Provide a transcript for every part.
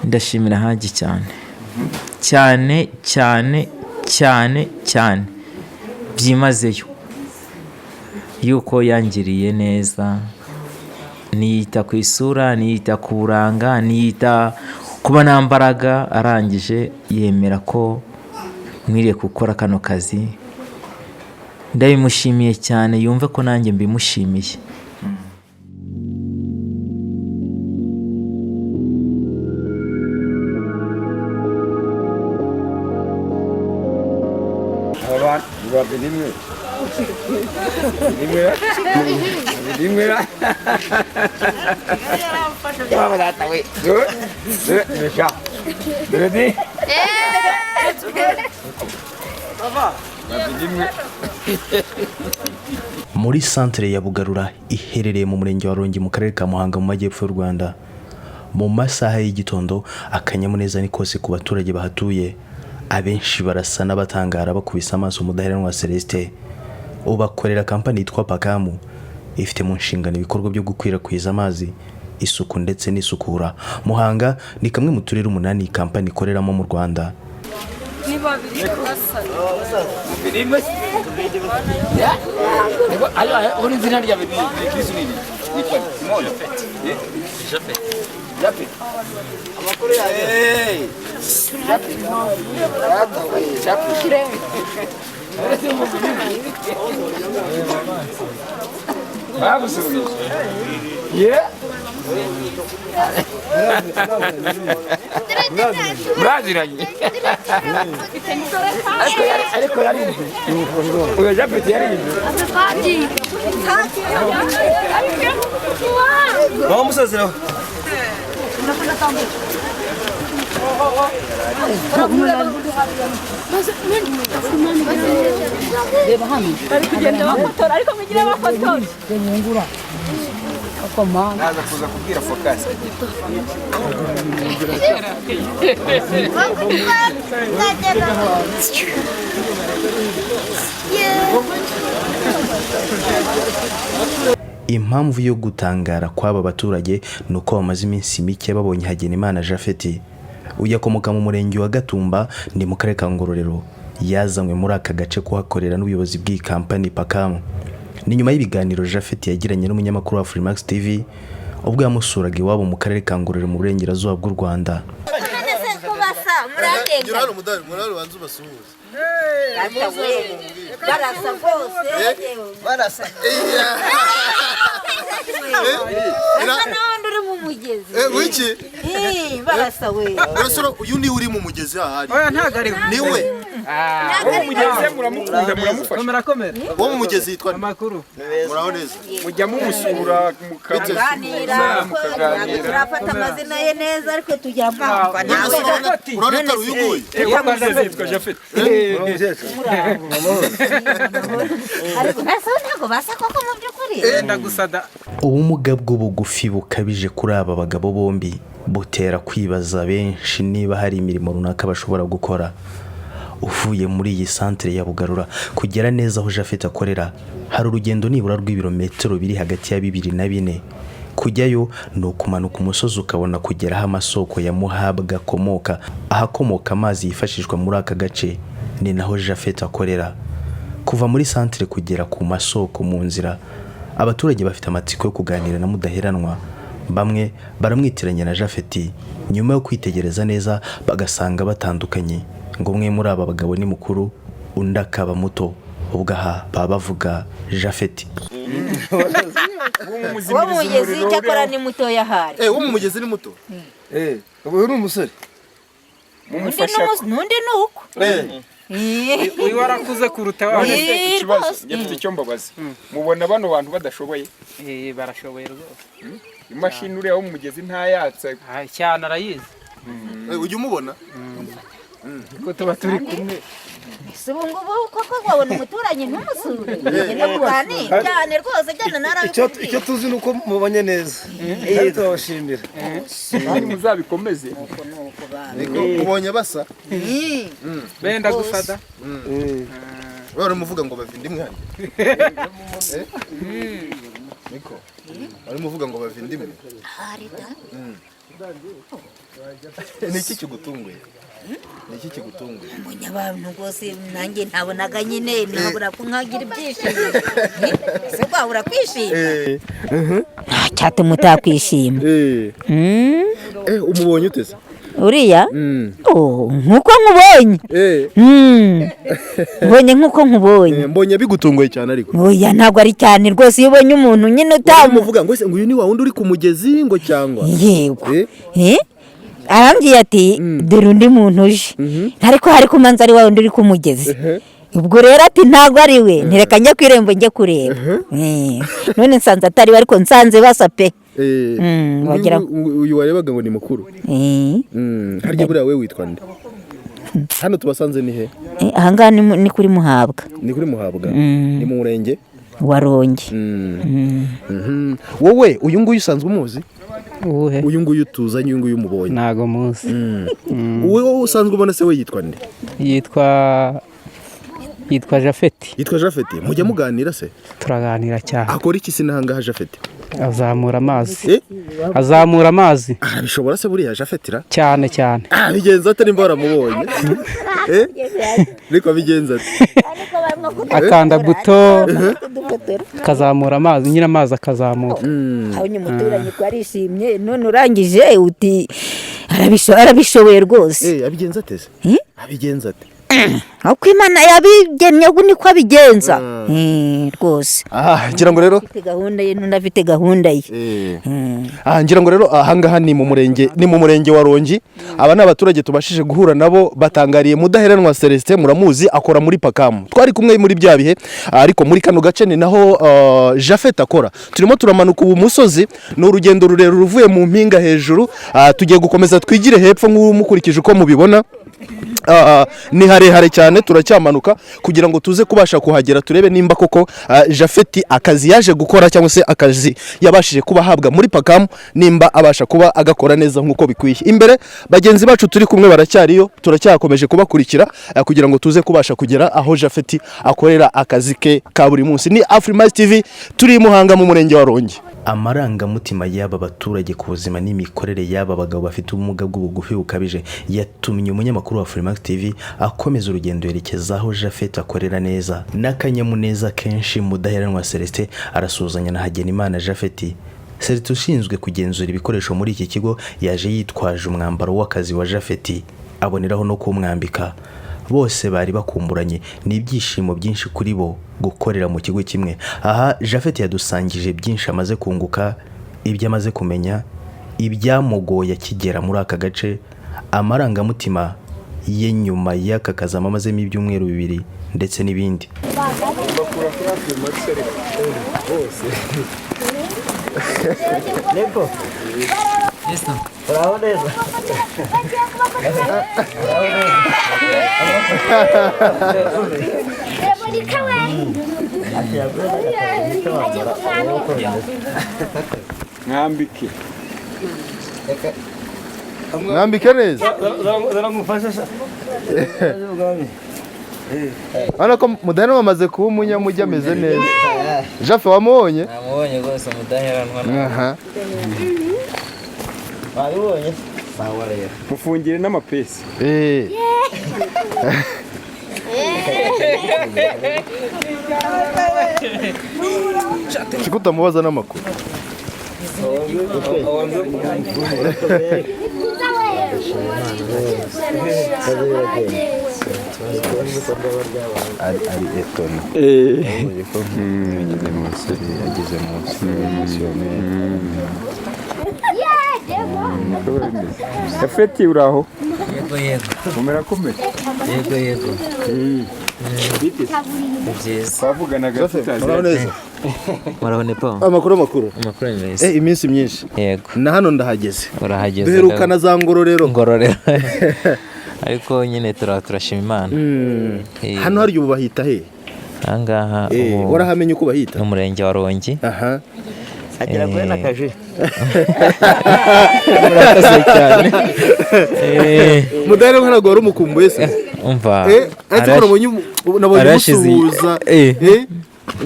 ndashimira haji cyane cyane cyane cyane cyane byimazeyo yuko yangiriye neza, niyita ku isura, niyita ku buranga, niyita kuba nta mbaraga, arangije yemera ko nkwiriye gukora kano kazi. Ndabimushimiye cyane, yumve ko nanjye mbimushimiye. Muri centre ya Bugarura iherereye mu murenge wa Rongi mu karere ka Muhanga mu majyepfo y'u Rwanda, mu masaha y'igitondo akanyamuneza ni kose ku baturage bahatuye. Abenshi barasa n'abatangara bakubisa amaso Mudaheranwa Celestin ubakorera kampani yitwa Babagabo, ifite mu nshingano ibikorwa byo gukwirakwiza amazi, isuku ndetse n'isukura. Muhanga ni kamwe mu turere 8 kampani ikoreramo mu Rwanda. Japhet Impamvu yo gutangara kw'aba baturage nuko bamaze iminsi mike babonye Hagenimana Japhet uyakomoka mu murenge wa Gatumba ni mu karere ka Ngororero, yazanywe muri aka gace kuhakorera n'ubuyobozi bw'iyi kampani Babagabo. Ni nyuma y'ibiganiro Japhet yagiranye n'umunyamakuru wa Afrimax TV ubwo yamusuraga iwabo mu karere ka Ngororero mu burengerazuba bw'u Rwanda. Uyu ni uri mu mugezi ahari. Oya ntagari. Niwe. Wo mugezi muramukunda muramufasha. Komera. Wo mu mugezi yitwa Amakuru. Muraho neza. Mujya mumusura mukaganira. Turafata amazina ye neza ariko tujya mpamva. Urareta uyuguye. Kwamaze yitwa Japhet. Ariko ntago basa koko mu byukuri. Ndagusada. Ubumuga bw'ubugufi bukabije kuri aba bagabo bombi butera kwibaza benshi niba hari imirimo runaka bashobora gukora. Uvuye muri iyi centre ya Bugarura kugera neza aho Japhet akorera hari urugendo nibura rw'ibirometero biri hagati ya 2 na 4. Kujyayo no kumanuka umusozi ukabona kugeraho amasoko ya Muhabwa akomoka, ahakomoka amazi yifashishwa muri aka gace ni naho Japhet akorera. Kuva muri centre kugera ku masoko mu nzira, abaturage bafite amatsiko yo kuganira na Mudaheranwa. Bamwe baramwitiranya na Japhet, nyuma yo kwitegereza neza bagasanga batandukanye, ngo umwe muri aba bagabo ni mukuru undi akaba muto, ubwo aha bavuga Japhet. Wo mugezi cyakora ni muto yahari. Wo mu mugezi ni muto. Ubu uri umusore. Mumufasha. Nundi nuko. Uyu warakuze kuruta wawe. Ikibazo gifite icyo mbabaza. Mubona bano bantu badashoboye? Barashoboye rwose. Imashini uri aho mu mugezi ntayatsa. Cyane arayizi. Ujye umubona? ko tuba turi kumwe si ubu ngubu koko wabona umuturanyi ntumusure ngenda kuganira cyane rwose cyane narabikubwiye icyo tuzi ni uko mubanye neza turabashimira kandi muzabikomeze mubonye basa benda gufata bari muvuga ngo bavinde imwe niko bari muvuga ngo bavinde imwe niki kigutunguye niki kigutunguye mbonye abantu rwose nanjye ntabonaga nyine ntabura kunkagira ibyishimo se wabura kwishima cyatuma utakwishima umubonye uteze uriya nkuko nkubonye mbonye nkuko nkubonye mbonye bigutunguye cyane ariko oya ntabwo ari cyane rwose iyo ubonye umuntu nyine utamuvuga ngo ese nguyu ni wa wundi uri ku mugezi ngo cyangwa yego arambwiye ati dore undi muntu uje ariko hari kumanza ari wa wundi uri ku mugezi ubwo rero ati ntabwo ari we ntireka njye ku irembo njye kureba none nsanze atari we ariko nsanze basa pe uyu warebaga ngo ni mukuru harya buriya we witwa nde hano tubasanze ni he ahangaha ni kuri muhabwa ni kuri muhabwa ni mu murenge wa rongi wowe uyu nguyu usanzwe umuzi uwuhe uyu nguyu tuzanye uyu nguyu umubonye ntago muzi wowe usanzwe ubona se we yitwa nde yitwa Japhet yitwa Japhet mujya muganira se turaganira cyane akora iki se nahangaha Japhet azamura amazi arabishobora se buriya Japhet ra cyane bigenza ate nimba waramubonye ariko bigenza ate akanda buto kazamura amazi nyine amazi akazamuka abonye umuturanyi ko arishimye none urangije uti arabishoboye rwose abigenza ate se abigenza ate uko imana yabigennye niko abigenza rwose ngira ngo rero afite gahunda ye n'undi afite gahunda ye ngira ngo rero ahangaha ni mu murenge wa Rongi aba ni abaturage tubashije guhura nabo batangariye Mudaheranwa Celestin muramuzi akora muri Pakamu twari kumwe muri bya bihe ariko muri kano gace ni naho Japhet akora turimo turamanuka ubu musozi ni urugendo rurerure ruvuye mu mpinga hejuru tugiye gukomeza twigire hepfo nk'umukurikije uko mubibona ni harehare cyane turacyamanuka kugira ngo tuze kubasha kuhagera turebe nimba koko Japhet akazi yaje gukora cyangwa se akazi yabashije kuba ahabwa muri Pakamu nimba abasha kuba agakora neza nk'uko bikwiye imbere bagenzi bacu turi kumwe baracyariyo turacyakomeje kubakurikira kugira ngo tuze kubasha kugera aho Japhet akorera akazi ke ka buri munsi ni Afrimax TV turi Muhanga mu murenge wa Rongi amarangamutima y'aba baturage ku buzima n'imikorere y'aba bagabo bafite ubumuga bw'ubugufi bukabije yatumye umunyamakuru wa Afrimax TV akomeza urugendo yerekeza aho Japhet akorera neza n'akanyamuneza kenshi Mudaheranwa Celestin arasuzanya na Hagenimana Japhet Celestin ushinzwe kugenzura ibikoresho muri iki kigo yaje yitwaje umwambaro w'akazi wa Japhet aboneraho no kumwambika bose bari bakumburanye n'ibyishimo byinshi kuri bo gukorera mu kigo kimwe aha Japhet yadusangije byinshi amaze kunguka ibyo amaze kumenya ibyamugoye akigera muri aka gace amarangamutima ye nyuma y'aka kazi amazemo ibyumweru 2 ndetse n'ibindi mwambike neza hano ko Mudaheranwa amaze kuba umunyamujyi ameze neza Japhet wamubonye namubonye rwose Mudaheranwa wabibonye sawa rero mufungire n'amapesi Chikuta mubaza n'amakuru ari etona ageze munsi Japhet uraho yego umera komeye yego Biteza byiza twavuganaga muraho neza murabone pa amakuru meza iminsi myinshi yego na hano ndahageze urahageze duherukana za ngororero ariko nyine turashima Imana. hano hari ubu bahita he? Ahangaha warahamenye uko bahita? ni umurenge wa Rongi. agera kuri nakaje Murakoze cyane. Mudaheranwa ntabwo wari umukumbuye se? Umva nabonye umusuhuza,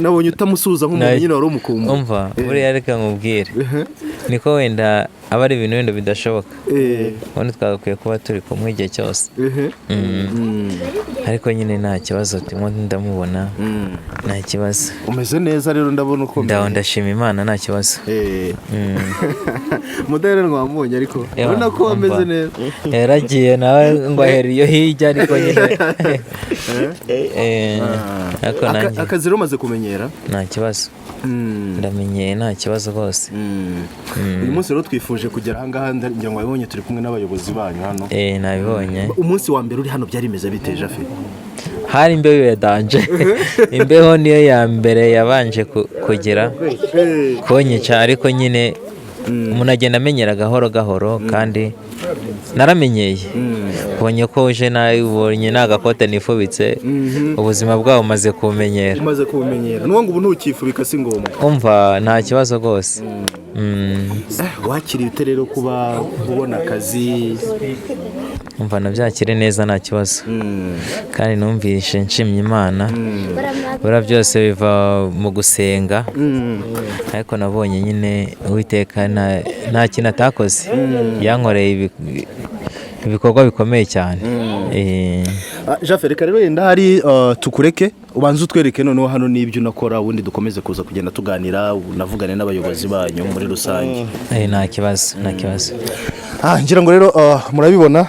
nabonye utamusuhuza nk'umuntu nyine wari umukumbuye. Umva buriya reka nkubwire niko wenda aba ari ibintu wenda bidashoboka, ubundi twagakwiye kuba turi kumwe igihe cyose. Ariko nyine nta kibazo, turimo ndamubona nta kibazo. Umeze neza rero, ndabona uko ndashima Imana nta kibazo. Mudaheranwa wamubonye ariko urabona ko ameze neza. Yaragiye nawe ngo ahere iyo hirya ariko nyine akazi rero umaze kumenyera? Nta kibazo, ndamenyeye nta kibazo rwose. Uyu munsi rero twifuje kugera ahangaha, ngira ngo wabonye turi kumwe n'abayobozi banyu hano. Nabibonye. Umunsi wa mbere uri hano byari bimeze bite Japhet? Hari imbeho ya danje. Imbeho niyo ya mbere yabanje kugera konyica, ariko nyine umuntu agenda amenyera gahoro gahoro, kandi naramenyeye. Ubonye ko uje nawe ubonye n'agakote nifubitse, ubuzima bwawe umaze kumenyera. Umaze kumenyera n'uwo ngo ubu ntukifubika si ngombwa. Umva nta kibazo rwose. Wakiriye ute rero kuba ubona akazi? Umva nabyakire neza nta kibazo, kandi numvishe nshimye Imana. Bura byose biva mu gusenga, ariko nabonye nyine Uwiteka nta kintu atakoze, yankoreye ibikorwa bikomeye cyane. Japhet, reka rero yenda hari tukureke ubanze utwereke noneho hano n'ibyo unakora, ubundi dukomeze kuza kugenda tuganira, unavugane n'abayobozi banyu muri rusange. Nta kibazo, nta kibazo. Ngira ngo rero murabibona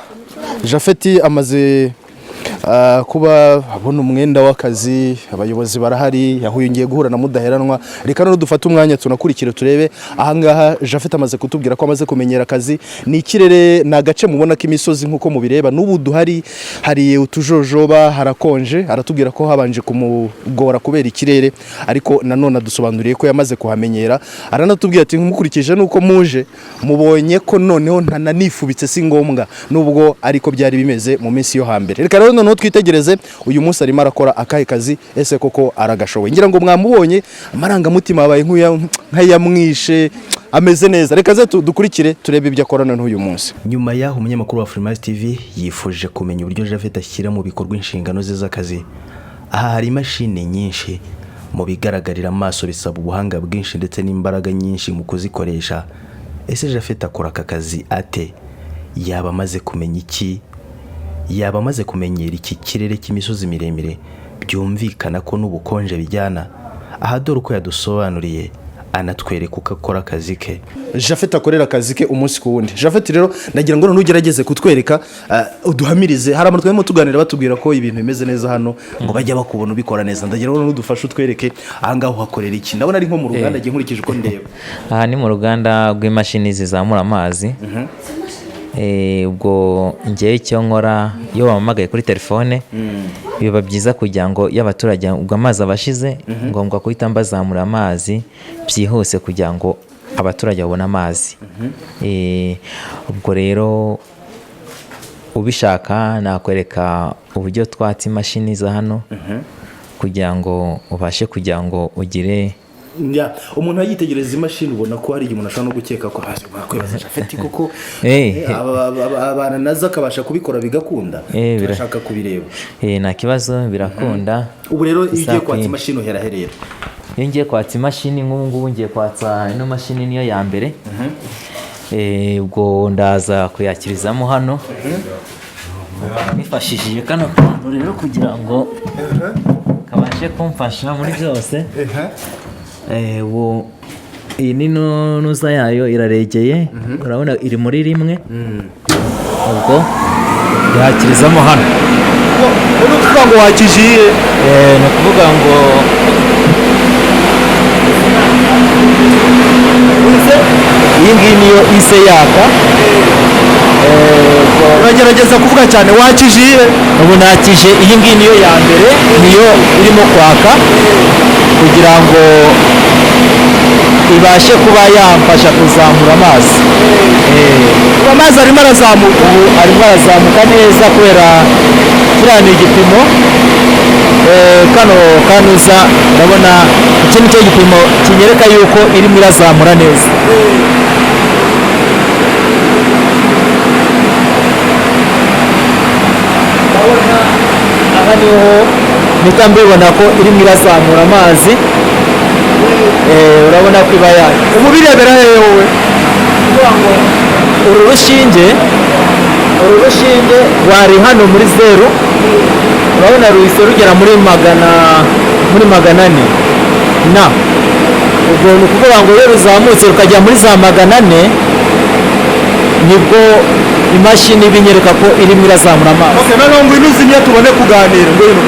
Japhet amaze kuba abona umwenda w'akazi, abayobozi barahari, yahuyungiye guhura na Mudaheranwa. Reka none dufate umwanya tunakurikire turebe ahangaha. Japhet amaze kutubwira ko amaze kumenyera akazi. Ni ikirere, ni agace mubona k'imisozi nk'uko mubireba, n'ubu duhari hari utujojoba, harakonje. Aratubwira ko habanje kumugora kubera ikirere, ariko nanone adusobanuriye ko yamaze kuhamenyera. Aranatubwira ati nkumukurikije nuko muje mubonye ko noneho ntananifubitse si ngombwa, nubwo ariko byari bimeze mu minsi yo hambere. Reka rero noneho twitegereze uyu munsi arimo arakora akahe kazi, ese koko aragashoboye? Ngira ngo mwamubonye amarangamutima abaye nk'ayamwishe, ameze neza. Reka ze dukurikire turebe ibyo akorana n'uyu munsi. Nyuma y'aho umunyamakuru wa Afrimax TV yifuje kumenya uburyo Japhet ashyira mu bikorwa inshingano ze z'akazi. Aha hari imashini nyinshi, mu bigaragarira amaso bisaba ubuhanga bwinshi ndetse n'imbaraga nyinshi mu kuzikoresha. Ese Japhet akora aka kazi ate? Yaba amaze kumenya iki? Yaba amaze kumenyera iki kirere cy'imisozi miremire byumvikana ko n'ubukonje bijyana? Aha dore uko yadusobanuriye, anatwereka uko akora akazi ke. Japhet akorera akazi ke umunsi ku wundi. Japhet rero ndagira ngo nugerageze kutwereka, uduhamirize. Hari abantu twemo tuganira batubwira ko ibintu bimeze neza hano, ngo bajya bakubona ubikora neza. Ndagira ngo nudufashe utwereke ahangaho uhakorera iki. Ndabona ari nko mu ruganda giye nkurikije uko ndeba. Aha ni mu ruganda rw'imashini zizamura amazi. Ubwo ngiye icyo nkora, iyo wamamagaye kuri telefone biba byiza kugira ngo y'abaturage ubwo amazi abashize, ngombwa kuhita mbazamura amazi byihuse kugira ngo abaturage babone amazi. Ubwo rero ubishaka nakwereka uburyo twatse imashini za hano kugira ngo ubashe kugira ngo ugire umuntu yitegereza imashini ubona ko hari umuntu ashobora no gukeka ko bakwibaza Japhet kuko abana nazo akabasha kubikora bigakunda. Turashaka kubireba. Nta kibazo, birakunda. Ubu rero iyo ugiye kwatsa imashini uhera herera? Iyo ngiye kwatsa imashini nk'ubu ngubu ngiye kwatsa ino mashini niyo ya mbere. Ubwo ndaza kuyakirizamo hano, nifashishije kano kantu rero kugira ngo kabashe kumfasha muri byose. Iyi ni nuza yayo iraregeye, urabona iri muri rimwe. Ubwo yakirizamo hano. Ni ukuvuga ngo wakijiye? Ni ukuvuga ngo iyi ngiyi niyo ise yaka. Uragerageza kuvuga cyane, wakijiye? Ubu nakije iyi ngiyi niyo ya mbere, niyo irimo kwaka kugira ngo ibashe kuba yamfasha kuzamura amazi. ubu amazi arimo arazamuka. Ubu arimo arazamuka neza kubera kiriya ni igipimo kano kanuza ndabona iki ni cyo gipimo kinyereka yuko irimo irazamura neza. Ndabona aha niho mpita mbibona ko irimo irazamura amazi. Urabona ko iba yayo. ubu birebera hehe wowe? uru rushinge rwari hano muri zeru, urabona ruhise rugera muri magana ane na ubwo ni ukuvuga ngo iyo ruzamutse rukajya muri za magana ane nibwo imashini binyereka ko irimo irazamura amazi. Okay, noneho ngwino uzimye tubone kuganira. Ngwino.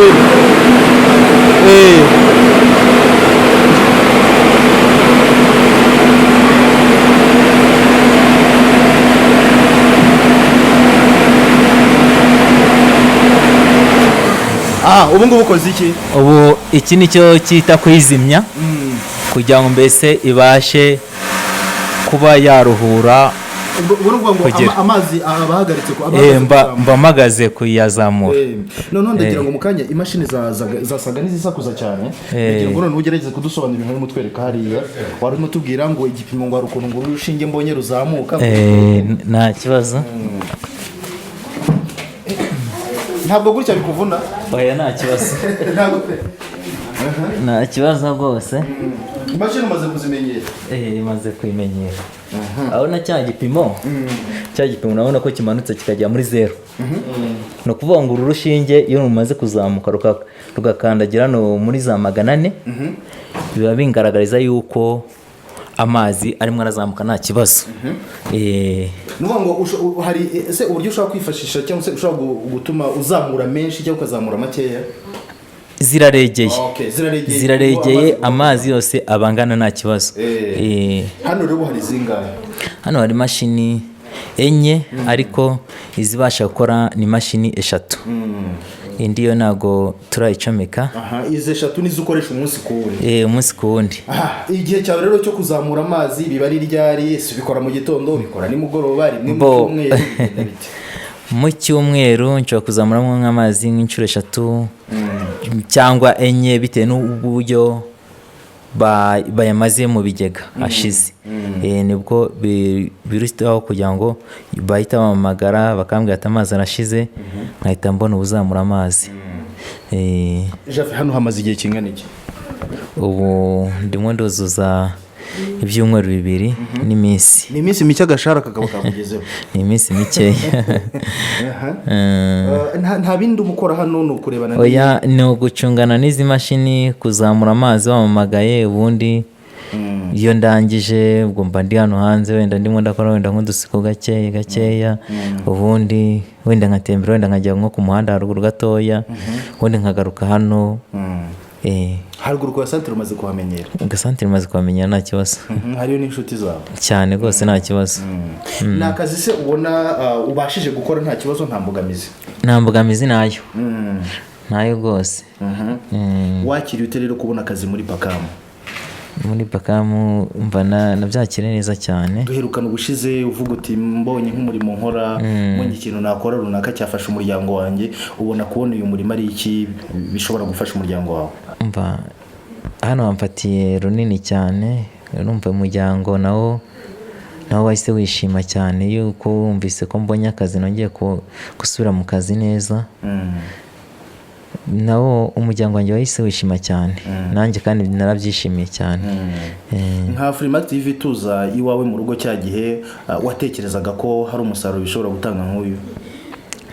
ubu ngubu ukoze iki? Ubu iki ni cyo cyita kuyizimya kugira ngo mbese ibashe kuba yaruhura. Ubwo ngo amazi abahagaritse mba mpagaze kuyazamura. none ndagira ngo mu kanya imashini zasaga n'izisakuza cyane, ndagira ngo none ugerageze kudusobanurira ibintu mutwereka hariya. Wari mutubwira ngo igipimo ngo ari ukuntu ngo urushinge mbonye ruzamuka. Nta kibazo. Ntabwo gutya bikuvuna? Oya, nta kibazo. Nta kibazo rwose. Imashini umaze kuzimenyera? Imaze kuyimenyera. Aho na cya gipimo urabona ko kimanutse kikajya muri zeru. Ni ukuvuga ngo uru rushinge iyo rumaze kuzamuka rugakandagira no muri za magana ane, biba bingaragariza yuko amazi arimo arazamuka nta kibazo. Nuvuga ngo hari ese uburyo ushobora kwifashisha cyangwa se ushobora gutuma uzamura menshi cyangwa ukazamura makeya? Ziraregeye amazi yose abangana nta kibazo. Hano rero hari zingahe? Hano hari imashini enye, ariko izibasha gukora ni imashini eshatu. Indi yo ntago turayicomeka. Izi eshatu nizo ukoresha umunsi ku wundi? Umunsi ku wundi. Igihe cyawe rero cyo kuzamura amazi biba ari ryari? Bikora mu gitondo, bikora nimugoroba, rimwe mu cyumweru, bigenda bite? Mu cyumweru nshobora kuzamuramo nk'amazi nk'inshuro eshatu cyangwa enye bitewe n'uburyo bayamaze mu bigega ashize. Nibwo birushaho kugira ngo bahita bamamagara bakambwira ati amazi arashize, nkahita mbona ubuzamura amazi. Japhet, hano hamaze igihe kingana iki? Ubu ndimo nduzuza ibyumweru 2 n'iminsi. Ni iminsi mike agashara kakaba kamugezeho? Ni iminsi mikeya. Nta bindi umukora hano ni ukurebana? Oya, ni ugucungana n'izi mashini, kuzamura amazi wamamagaye. Ubundi iyo ndangije ubwo mba ndi hano hanze, wenda ndimo ndakora wenda nk'udusiko gakeya, ubundi wenda nkatembera, wenda nkajya nko ku muhanda haruguru gatoya, ubundi nkagaruka hano. Haruguru kwa santere umaze kuhamenyera? Santere umaze kuhamenyera nta kibazo. Hariyo n'inshuti zawe? Cyane rwose nta kibazo. Ni akazi se ubona ubashije gukora nta kibazo, nta mbogamizi? Nta mbogamizi nayo. Nayo rwose. Wakiriye ute rero kubona akazi muri Bakamu? Muri Bakamu mva nabyakire neza cyane. Duherukana ubushize uvuga uti mbonye nk'umurimo nkora, mbonye ikintu nakora runaka cyafasha umuryango wanjye. Ubona kubona uyu murimo ari iki bishobora gufasha umuryango wawe? Mva hano wamfatiye runini cyane. Urumva umuryango nawo wahise wishima cyane yuko wumvise ko mbonye akazi, nongeye gusubira mu kazi neza. Nawo umuryango wanjye wahise wishima cyane, nanjye kandi narabyishimiye cyane. Nka Afrimax TV tuza iwawe mu rugo cya gihe, watekerezaga ko hari umusaruro bishobora gutanga nk'uyu?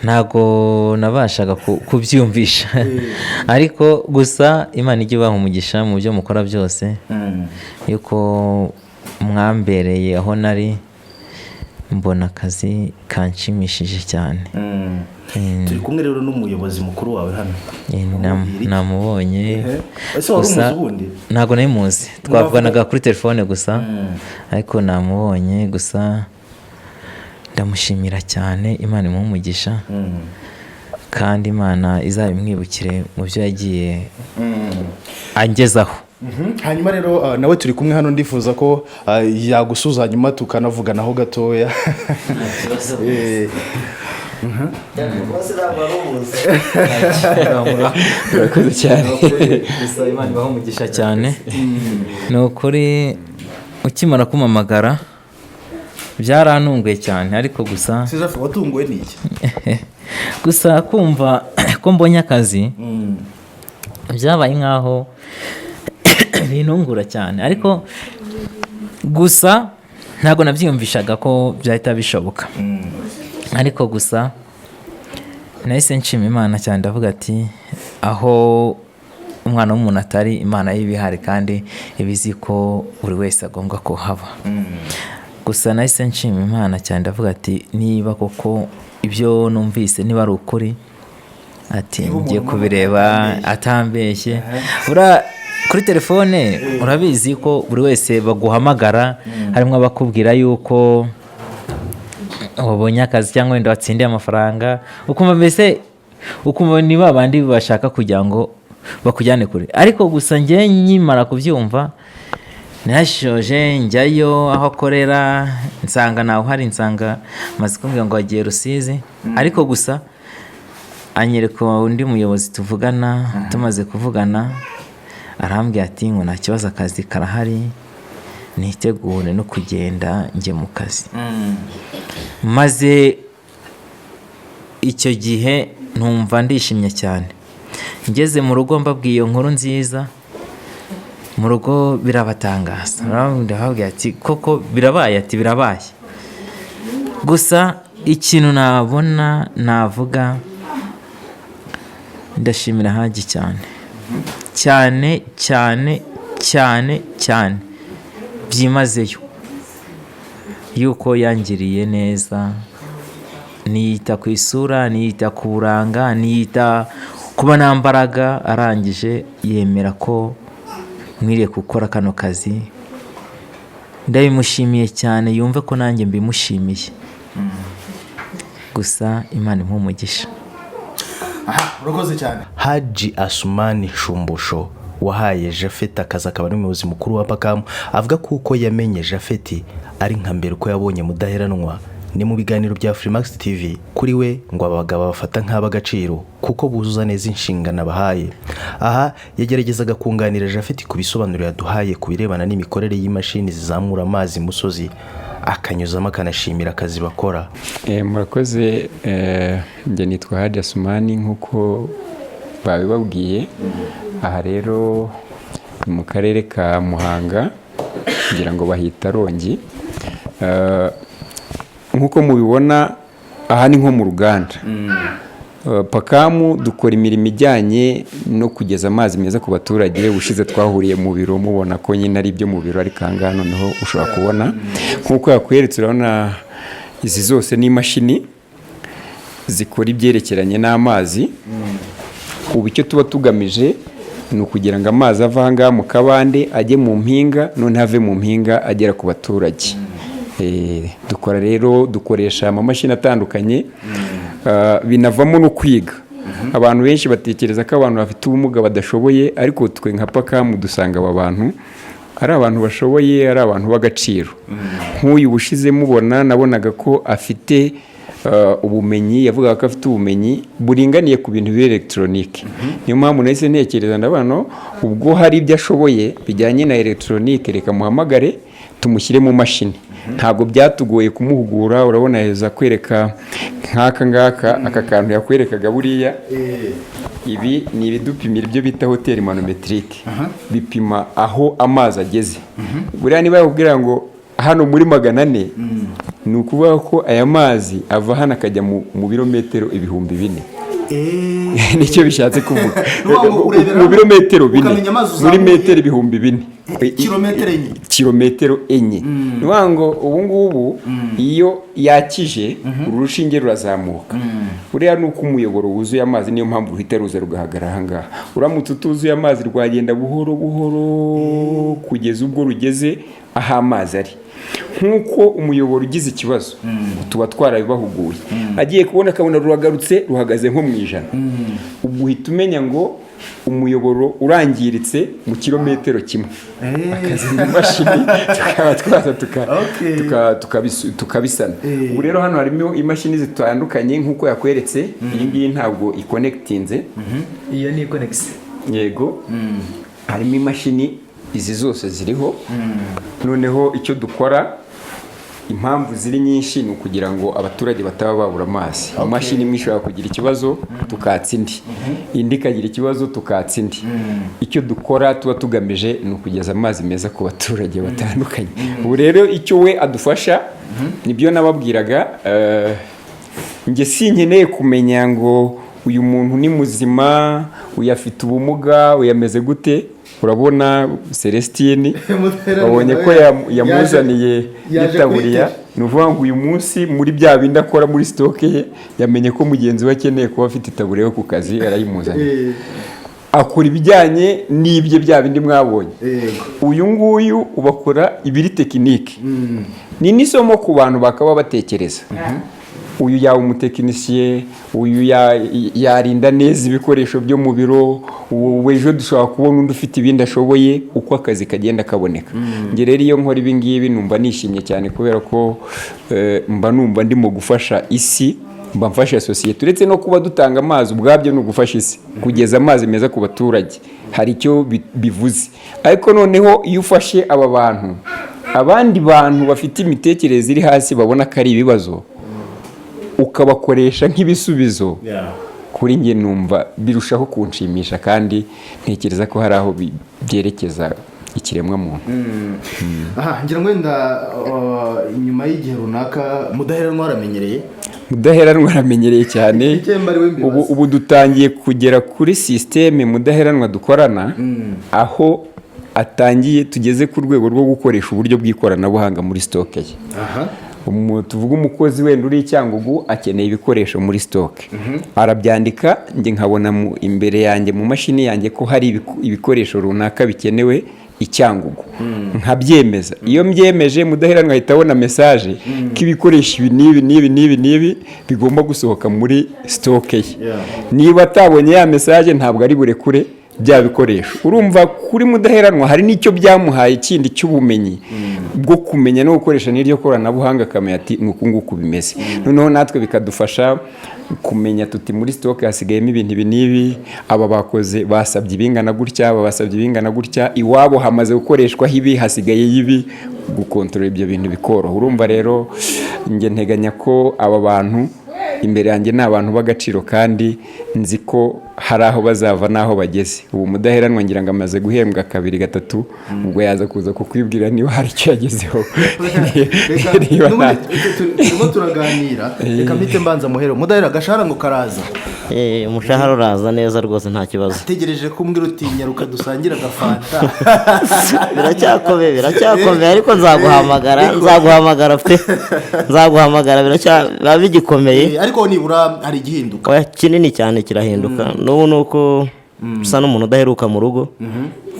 Ntago nabashaga kubyumvisha, ariko gusa Imana ijya ibaha umugisha mu byo mukora byose, yuko mwambereye aho nari, mbona akazi kanshimishije cyane. Turi kumwe rero n'umuyobozi mukuru wawe hano. Namubonye. Ese wari umuzi ubundi? Ntago nayimuzi, twavuganaga kuri telefone gusa, ariko namubonye gusa. Ndamushimira cyane, Imana imuhe umugisha, kandi Imana izabimwibukire mu byo yagiye angezaho. hanyuma rero nawe turi kumwe hano ndifuza ko yagusuza hanyuma tukanavuganaho gatoya. urakoze cyane. Gusa Imana ibaho umugisha cyane. Ni ukuri ukimara kumamagara byarantunguye cyane, ariko gusa watunguwe n'iki? gusa kumva ko mbonye akazi byabaye nkaho bintungura cyane, ariko gusa ntabwo nabyiyumvishaga ko byahita bishoboka. Ariko gusa nahise nshima Imana cyane, ndavuga ati aho umwana w'umuntu atari, Imana y'ibihari kandi ibizi ko buri wese agomba kuhaba. Gusa nahise nshima Imana cyane, ndavuga ati niba koko ibyo numvise niba ari ukuri, ati ngiye kubireba atambeshye. Kuri telefone urabizi ko buri wese baguhamagara, harimo abakubwira yuko wabonye akazi cyangwa wenda watsindiye amafaranga, ukumva mbese ukumva ni babandi bashaka kugira ngo bakujyane kure. Ariko gusa njye nkimara kubyumva nashoje njyayo aho akorera, nsanga nawe uhari, nsanga maze kumbwira ngo wagiye Rusizi. Ariko gusa anyereka undi muyobozi tuvugana, tumaze kuvugana arambwira ati ngo nta kibazo, akazi karahari, nitegure no kugenda njye mu kazi. Maze icyo gihe numva ndishimye cyane. Ngeze mu rugo mbabwiye iyo nkuru nziza, mu rugo birabatangaza. Ndababwira ati koko birabaye, ati birabaye. Gusa ikintu nabona navuga, ndashimira Haji cyane cyane cyane cyane cyane byimazeyo, yuko yangiriye neza, niyita ku isura, niyita ku buranga, niyita kuba nambaraga. Arangije yemera ko nkwiriye gukora kano kazi. Ndabimushimiye cyane, yumve ko nanjye mbimushimiye. Gusa Imana imuhe umugisha. Urakoze cyane. Haji Asumani Shumbusho wahaye Japhet akazi, akaba ari umuyobozi mukuru wa Babagabo, avuga kuko yamenye Japhet ari nka mbere uko yabonye Mudaheranwa ni mu biganiro bya Afrimax TV. Kuri we ngo abagabo bafata nk'abagaciro kuko buzuza neza inshingano bahaye. Aha yageragezaga kunganira Japhet ku bisobanuro yaduhaye ku birebana n'imikorere y'imashini zizamura amazi musozi, akanyuzamo akanashimira akazi bakora. Murakoze. Njye nitwa Haji Asumani nk'uko babibabwiye. Aha rero ni mu karere ka Muhanga, kugira ngo bahita Rongi. Nk'uko mubibona aha ni nko mu ruganda. Pakamu dukora imirimo ijyanye no kugeza amazi meza ku baturage. Ushize twahuriye mu biro, mubona ko nyine ari ibyo mu biro, ariko aha ngaha noneho ushobora kubona nk'uko yakweretse. Urabona izi zose ni imashini zikora ibyerekeranye n'amazi. Ubu icyo tuba tugamije ni ukugira ngo amazi ava aha ngaha mu kabande ajye mu mpinga, none have mu mpinga agera ku baturage. Dukora rero, dukoresha amamashini atandukanye. Binavamo no kwiga. Abantu benshi batekereza ko abantu bafite ubumuga badashoboye, ariko twe nka Pakamu dusanga aba bantu ari abantu bashoboye, ari abantu b'agaciro. Nk'uyu bushize mubona, nabonaga ko afite ubumenyi, yavugaga ko afite ubumenyi buringaniye ku bintu b'electronique. Niyo mpamvu nahise ntekereza ndabana ubwo hari ibyo ashoboye bijyanye na electronique, reka muhamagare tumushyire mu mashini. Ntabwo byatugoye kumuhugura. Urabona heza kwereka nk'aka ngaka, aka kantu yakwerekaga buriya. Ibi ni ibidupimira ibyo bita hoteli manometrique. Bipima aho amazi ageze. Buriya niba yakubwira ngo hano muri 400, ni ukuvuga ko aya mazi ava hano akajya mu birometero 4000. Nicyo bishatse kuvuga. Mu birometero 4 muri metero 4000. Kilometero enye. Niwango ubu ngubu iyo yakije urushinge rurazamuka. Uriya nuko umuyoboro wuzuye amazi, niyo mpamvu uhita ruza rugahagarara aha ngaha. Uramutse utuzuye amazi rwagenda buhoro buhoro kugeza ubwo rugeze aho amazi ari. Nk'uko umuyoboro ugize ikibazo tuba twarabibahuguye. Agiye kubona akabona ruragarutse ruhagaze nko mu 100. Ubwo uhita umenya ngo umuyoboro urangiritse mu kilometero kimwe akazi imashini tukaba twaza tukabisana. Ubu rero hano harimo imashini zitandukanye nk'uko yakweretse. Iyi ngiyi ntabwo ikonekitinze, iyo ni konekisi. Yego, harimo imashini izi zose ziriho. Noneho icyo dukora, impamvu ziri nyinshi ni ukugira ngo abaturage bataba babura amazi. Imashini imwe ishobora kugira ikibazo tukatsa indi, indi ikagira ikibazo tukatsa indi. Icyo dukora tuba tugamije ni ukugeza amazi meza ku baturage batandukanye. Ubu rero icyo we adufasha nibyo nababwiraga. Njye sinkeneye kumenya ngo uyu muntu ni muzima, uyu afite ubumuga, uyu ameze gute. Urabona Celestine babonye ko yamuzaniye itaburiya, ni ukuvuga ngo uyu munsi muri bya bindi akora muri sitoke ye yamenye ko mugenzi we akeneye kuba afite itaburiya yo ku kazi, arayimuzaniye. Akora ibijyanye n'ibyo bya bindi mwabonye. Uyu nguyu ubakora ibiri tekinike. Ni n'isomo ku bantu bakaba batekereza. Uyu yaba umutekinisiye, uyu yarinda neza ibikoresho byo mu biro, ejo dushobora kubona undi ufite ibindi ashoboye, uko akazi kagenda kaboneka. Njye rero iyo nkora ibi ngibi numva nishimye cyane, kubera ko mba numva ndimo gufasha isi, mba mfasha sosiyete. Uretse no kuba dutanga amazi ubwabyo ni ugufasha isi kugeza amazi meza ku baturage, hari icyo bivuze. Ariko noneho iyo ufashe aba bantu, abandi bantu bafite imitekerereze iri hasi babona ko ari ibibazo, ukabakoresha nk'ibisubizo, kuri njye numva birushaho kunshimisha, kandi ntekereza ko hari aho byerekeza ikiremwa muntu. Ngira ngo wenda nyuma y'igihe runaka Mudaheranwa aramenyereye. Mudaheranwa aramenyereye cyane. Ubu dutangiye kugera kuri systeme Mudaheranwa dukorana, aho atangiye tugeze ku rwego rwo gukoresha uburyo bw'ikoranabuhanga muri stoke ye. Tuvuga umukozi wenda uri Cyangugu akeneye ibikoresho muri stoke, arabyandika, njye nkabona imbere yanjye mu mashini yanjye ko hari ibikoresho runaka bikenewe Cyangugu, nkabyemeza. Iyo mbyemeje, Mudaheranwa ahita abona message ko ibikoresho ibi n'ibi bigomba gusohoka muri stoke ye. Niba atabonye ya message ntabwo ari burekure bya bikoresho. Urumva kuri Mudaheranwa hari n'icyo byamuhaye ikindi cy'ubumenyi bwo kumenya no gukoresha n'iryo koranabuhanga, akamenya ati nuko nguko bimeze. Noneho natwe bikadufasha kumenya tuti muri stoke hasigayemo ibintu ibi n'ibi, aba bakoze basabye ibingana gutya, aba basabye ibingana gutya, iwabo hamaze gukoreshwa ibi, hasigaye ibi, gukontorora ibyo bintu bikoroha. Urumva rero njye nteganya ko aba bantu imbere yanjye ni abantu b'agaciro, kandi nzi ko hari aho bazava n'aho bageze. Ubu Mudaheranwa ngira ngo amaze guhembwa 2 3, ubwo yaza kuza kukwibwira niba hari icyo yagezeho. Turimo turaganira, reka mpite mbanza muhero. Mudahera agashahara ngo karaza. Umushahara uraza neza rwose, nta kibazo. Ategereje kumbwira uti nyaruka dusangira agafanta. Biracyakomeye ariko nzaguhamagara pe. Nzaguhamagara bigikomeye. Ariko nibura hari igihinduka. Kinini cyane kirahinduka. N'ubu nuko usa n'umuntu udaheruka mu rugo,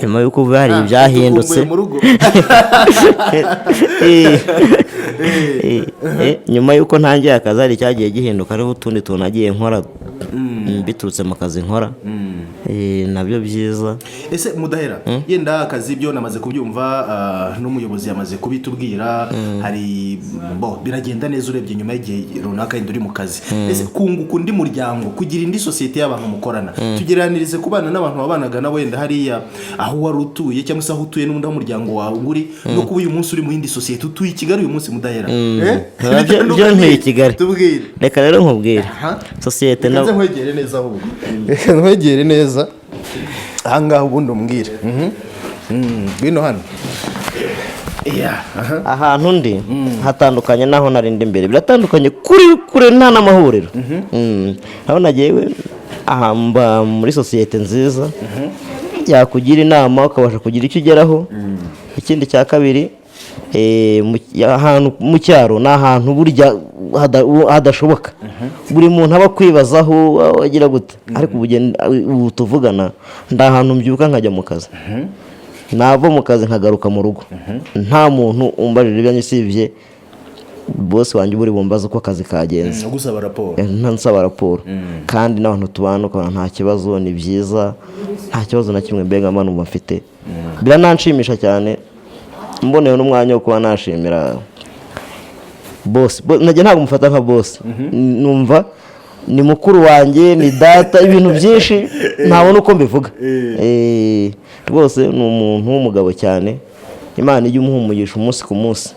nyuma y'uko uvuye hari ibyahindutse. Nyuma y'uko ntangiye akazi hari icyagiye gihinduka, hariho utundi tuntu nagiye nkora biturutse mu kazi nkora, nabyo byiza. Ese Mudahera, yenda akazi byo namaze kubyumva, n'umuyobozi yamaze kubitubwira, hari biragenda neza urebye nyuma y'igihe runaka yenda uri mu kazi. Ese kunguka undi muryango, kugira indi sosiyete y'abantu mukorana, tugeranirize kubana n'abantu babanaga na wenda hariya aho wari utuye, cyangwa se aho utuye n'undi muryango wawe uri, no kuba uyu munsi uri mu yindi sosiyete. Utuye i Kigali uyu munsi Mudahera. Byo ntuye i Kigali. Tubwire. Reka rero nkubwire. Sosiyete na nkwegere neza ahubwo. Nkwegere neza. Ahangaha ubundi umbwire. Bino hano. Ahantu ndi hatandukanye naho narindi imbere, biratandukanye kure nta n'amahuriro. Aho nagiye ahamba muri sosiyete nziza, yakugira inama ukabasha kugira icyo ugeraho. Ikindi cya kabiri, ahantu mu cyaro ni ahantu burya hadashoboka, buri muntu aba kwibazaho agira gute. Ariko ubu tuvugana, nda ahantu mbyuka nkajya mu kazi, nava mu kazi nkagaruka mu rugo, nta muntu umbajije ibyanyu, usibye bosi wanjye buri bumbaza uko akazi kagenze, gusaba raporo. ntansaba raporo kandi n'abantu tubana ukabona nta kibazo, ni byiza, nta kibazo na kimwe mbega mba numva mfite. Birananshimisha cyane, mboneyeho n'umwanya wo kuba nashimira bosi. Najya ntabwo mufata nka bosi, numva ni mukuru wanjye, ni data, ibintu byinshi ntabona uko mbivuga. Rwose ni umuntu w'umugabo cyane, Imana ijya umuha umugisha umunsi ku munsi.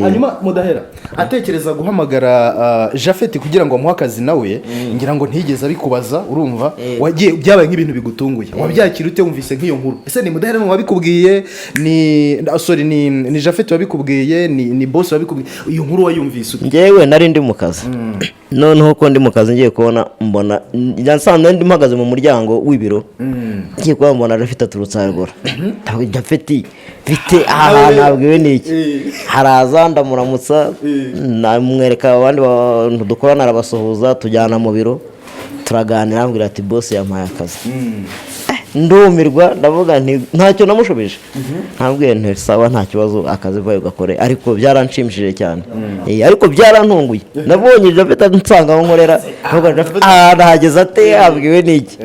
Hanyuma Mudahera atekereza guhamagara Japhet kugira ngo amuhe akazi nawe, ngira ngo ntigeze abikubaza, urumva wagiye byabaye nk'ibintu bigutunguye, wabyakira ute wumvise nk'iyo nkuru? Ese ni Mudaheranwa wabikubwiye, ni Japhet wabikubwiye, ni boss wabikubwiye? Iyo nkuru wayumvise ute? Njyewe nari ndi mu kazi, noneho ko ndi mu kazi ngiye kubona mbona nsanzwe ndi mpagaze mu muryango w'ibiro, ngiye kubona mbona Japhet aturutse haruguru. Japhet bite ahantu nabwiwe n'iki? Haraza ndamuramutsa, namwereka abandi bantu dukorana, arabasuhuza, tujyana mu biro turaganira, ambwira ati boss yampaye akazi. Ndumirwa, ndavuga nti ntacyo namushubije, ntabwiye nti sawa nta kibazo, akazi vayo gakore. Ariko byaranshimishije cyane, ariko byarantunguye. Nabonye Japhet nsanga aho nkorera, arahageze ate, abwiwe n'iki?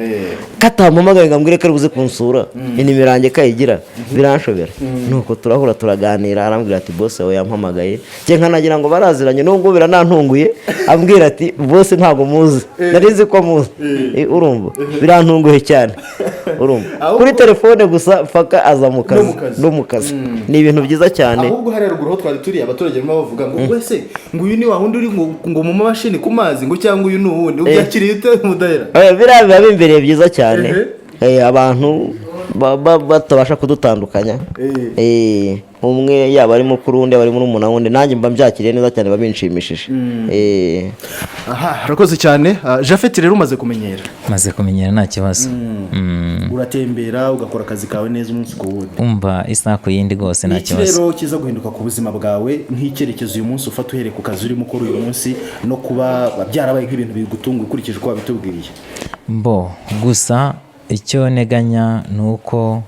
Katampamagaye ngo ambwire ko ari buze kunsura, inimero yanjye kayigira, biranshobera. Nuko turahura turaganira, arambwira ati boss we yampamagaye, nje nkanagira ngo baraziranye, nubwo biranantunguye, ambwira ati boss ntabwo muzi, narizi ko muzi. Urumva birantunguye cyane, urumva kuri telefone gusa paka aza mu kazi, no mu kazi. Ni ibintu byiza cyane. Ahubwo hari ruguru ho twari turi abaturage barimo bavuga ngo wese ngo uyu ni wa wundi uri ngo mu mashini ku mazi, ngo cyangwa uyu ni uwundi, ubyakiriye ute Mudahera? Biba bimbereye byiza cyane, abantu batabasha kudutandukanya, umwe yaba ari mukuru undi yaba ari muri umuntu wundi, nanjye mba mbyakiriye neza cyane, babinshimishije. Urakoze cyane. Japhet rero umaze kumenyera? maze kumenyera nta kibazo. Uratembera ugakora akazi kawe neza umunsi ku wundi, umva isaha ku yindi rwose nta kibazo. Rero kiza guhinduka ku buzima bwawe nk'icyerekezo uyu munsi ufata uhereye ku kazi urimo ukora uyu munsi, no kuba byarabaye nk'ibintu bigutunga ukurikije uko wabitubwiye? Gusa icyo nteganya ni uko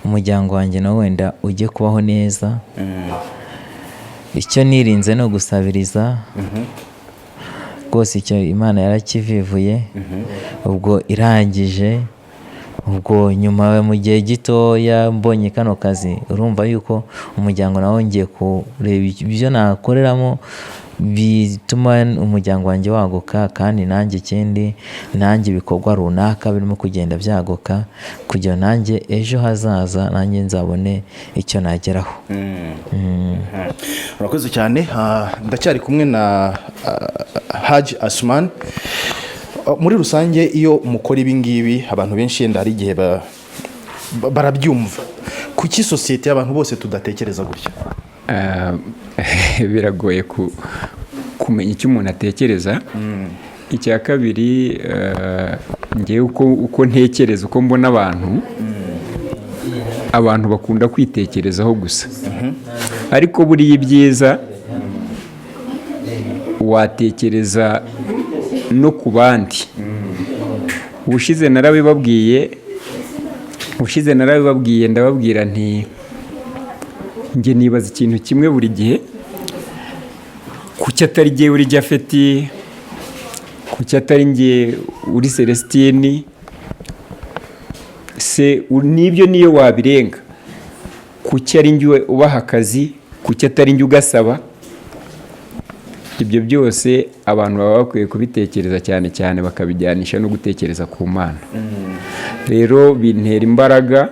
umuryango wanjye nawe wenda ujye kubaho neza. Icyo nirinze no gusabiriza rwose, icyo Imana yarakivivuye, ubwo irangije, ubwo nyuma mu gihe gitoya mbonye kano kazi, urumva yuko umuryango nawe ngiye kureba ibyo nakoreramo bituma umuryango wanjye waguka, kandi nanjye ikindi, nanjye ibikorwa runaka birimo kugenda byaguka, kugira nanjye ejo hazaza nanjye nzabone icyo nageraho. Urakoze cyane. Ndacyari kumwe na Haji Asman. Muri rusange iyo mukora ibi ngibi, abantu benshi yenda hari igihe barabyumva, kuki sosiyete y'abantu bose tudatekereza gutya? Biragoye kumenya icyo umuntu atekereza. Icya kabiri, ngewe uko ntekereza, uko mbona abantu bakunda kwitekerezaho gusa, ariko buriya ibyiza watekereza no ku bandi. Ubushize narabibabwiye ndababwira nti njye nibaza ikintu kimwe buri gihe, kuki atari njye uri Japhet, kuki atari njye uri Celestine, se nibyo niyo wabirenga, kuki ari njye ubaha akazi, kuki atari njye ugasaba? Ibyo byose abantu baba bakwiye kubitekereza cyane cyane, bakabijyanisha no gutekereza ku Mana. Rero bintera imbaraga,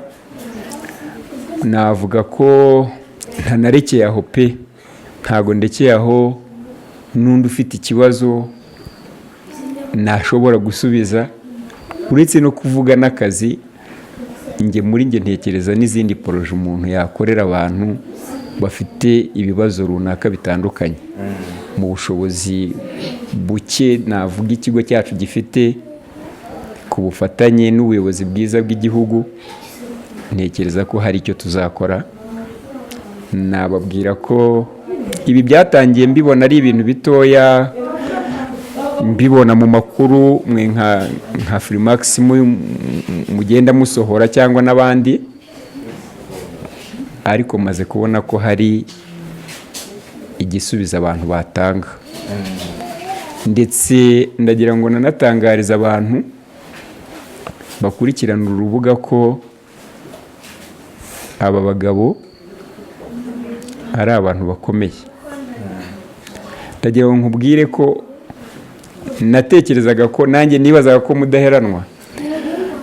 navuga ko ntanarekeye aho pe, ntago ndekeye aho. N'undi ufite ikibazo nashobora gusubiza, uretse no kuvuga n'akazi, njye ntekereza n'izindi poroje umuntu yakorera abantu bafite ibibazo runaka bitandukanye. Mu bushobozi buke navuga ikigo cyacu gifite, ku bufatanye n'ubuyobozi bwiza bw'igihugu, ntekereza ko hari icyo tuzakora. Nababwira ko ibi byatangiye mbibona ari ibintu bitoya, mbibona mu makuru, mwe nka Afrimax mugenda musohora cyangwa n'abandi, ariko maze kubona ko hari igisubizo abantu batanga. Ndetse ndagira ngo nanatangariza abantu bakurikirana urubuga ko aba bagabo ari abantu bakomeye. Ndagira ngo nkubwire ko natekerezaga ko nanjye nibazaga ko Mudaheranwa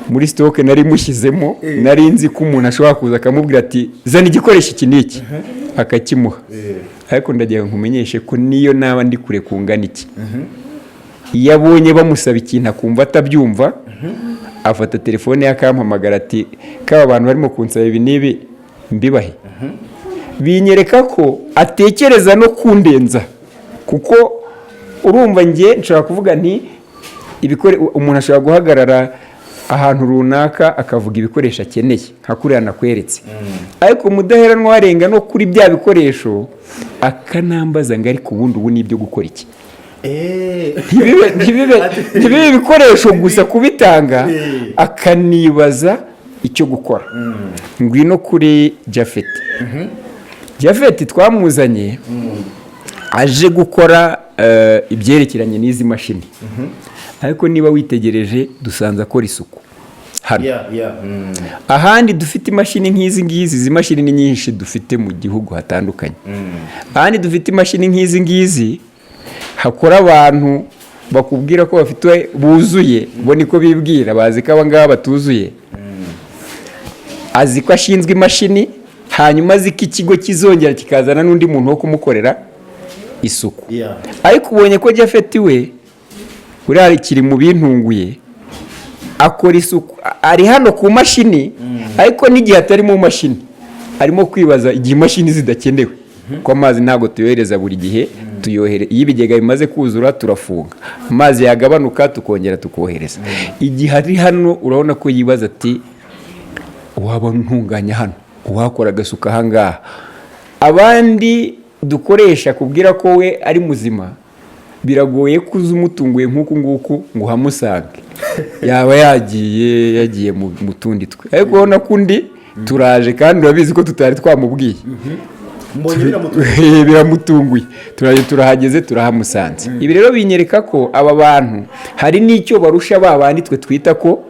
muri stoke nari mushyizemo, nari nzi ko umuntu ashobora kuza akamubwira ati zana igikoresho iki n'iki akakimuha. Ariko ndagira ngo nkumenyeshe ko niyo naba ndi kure kungana iki, iyo abonye bamusaba ikintu akumva atabyumva, afata telefone ye akampamagara ati kaba abantu barimo kunsaba ibi n'ibi mbibahe. Binyereka ko atekereza no kundenza, kuko urumva njye nshobora kuvuga nti umuntu ashobora guhagarara ahantu runaka akavuga ibikoresho akeneye nka kuriya nakweretse, ariko Mudaheranwa warenga no kuri bya bikoresho akanambaza ngo ariko ubundi ubu nibyo gukora iki. Ntibibe ibikoresho gusa kubitanga, akanibaza icyo gukora. Ngwino kuri Japhet. Japhet twamuzanye aje gukora ibyerekeranye n'izi mashini, ariko niba witegereje dusanze akora isuku hano. Ahandi dufite imashini nk'izi ngizi, izi mashini ni nyinshi dufite mu gihugu hatandukanye. Ahandi dufite imashini nk'izi ngizi hakora abantu bakubwira ko bafite buzuye, bo niko bibwira, bazi ko abangaba batuzuye. Azi ko ashinzwe imashini, hanyuma azi ko ikigo kizongera kikazana n'undi muntu wo kumukorera isuku. Ariko ubonye ko Japhet we uriya kiri mu bintunguye, akora isuku, ari hano ku mashini, ariko n'igihe atari mu mashini arimo kwibaza igihe imashini zidakenewe, ko amazi ntabwo tuyohereza buri gihe, iyo ibigega bimaze kuzura turafunga, amazi yagabanuka tukongera tukohereza. Igihe ari hano urabona ko yibaza ati waba ntunganya hano, wakora agasuka ahangaha. Abandi dukoresha kubwira ko we ari muzima, biragoye kuza umutunguye nk'uku nguku ngo uhamusange, yaba yagiye mu tundi twe. Ariko urabona ko undi turaje kandi urabizi ko tutari twamubwiye, biramutunguye, turahageze turahamusanze. Ibi rero binyereka ko aba bantu hari n'icyo barusha ba bandi twe twita ko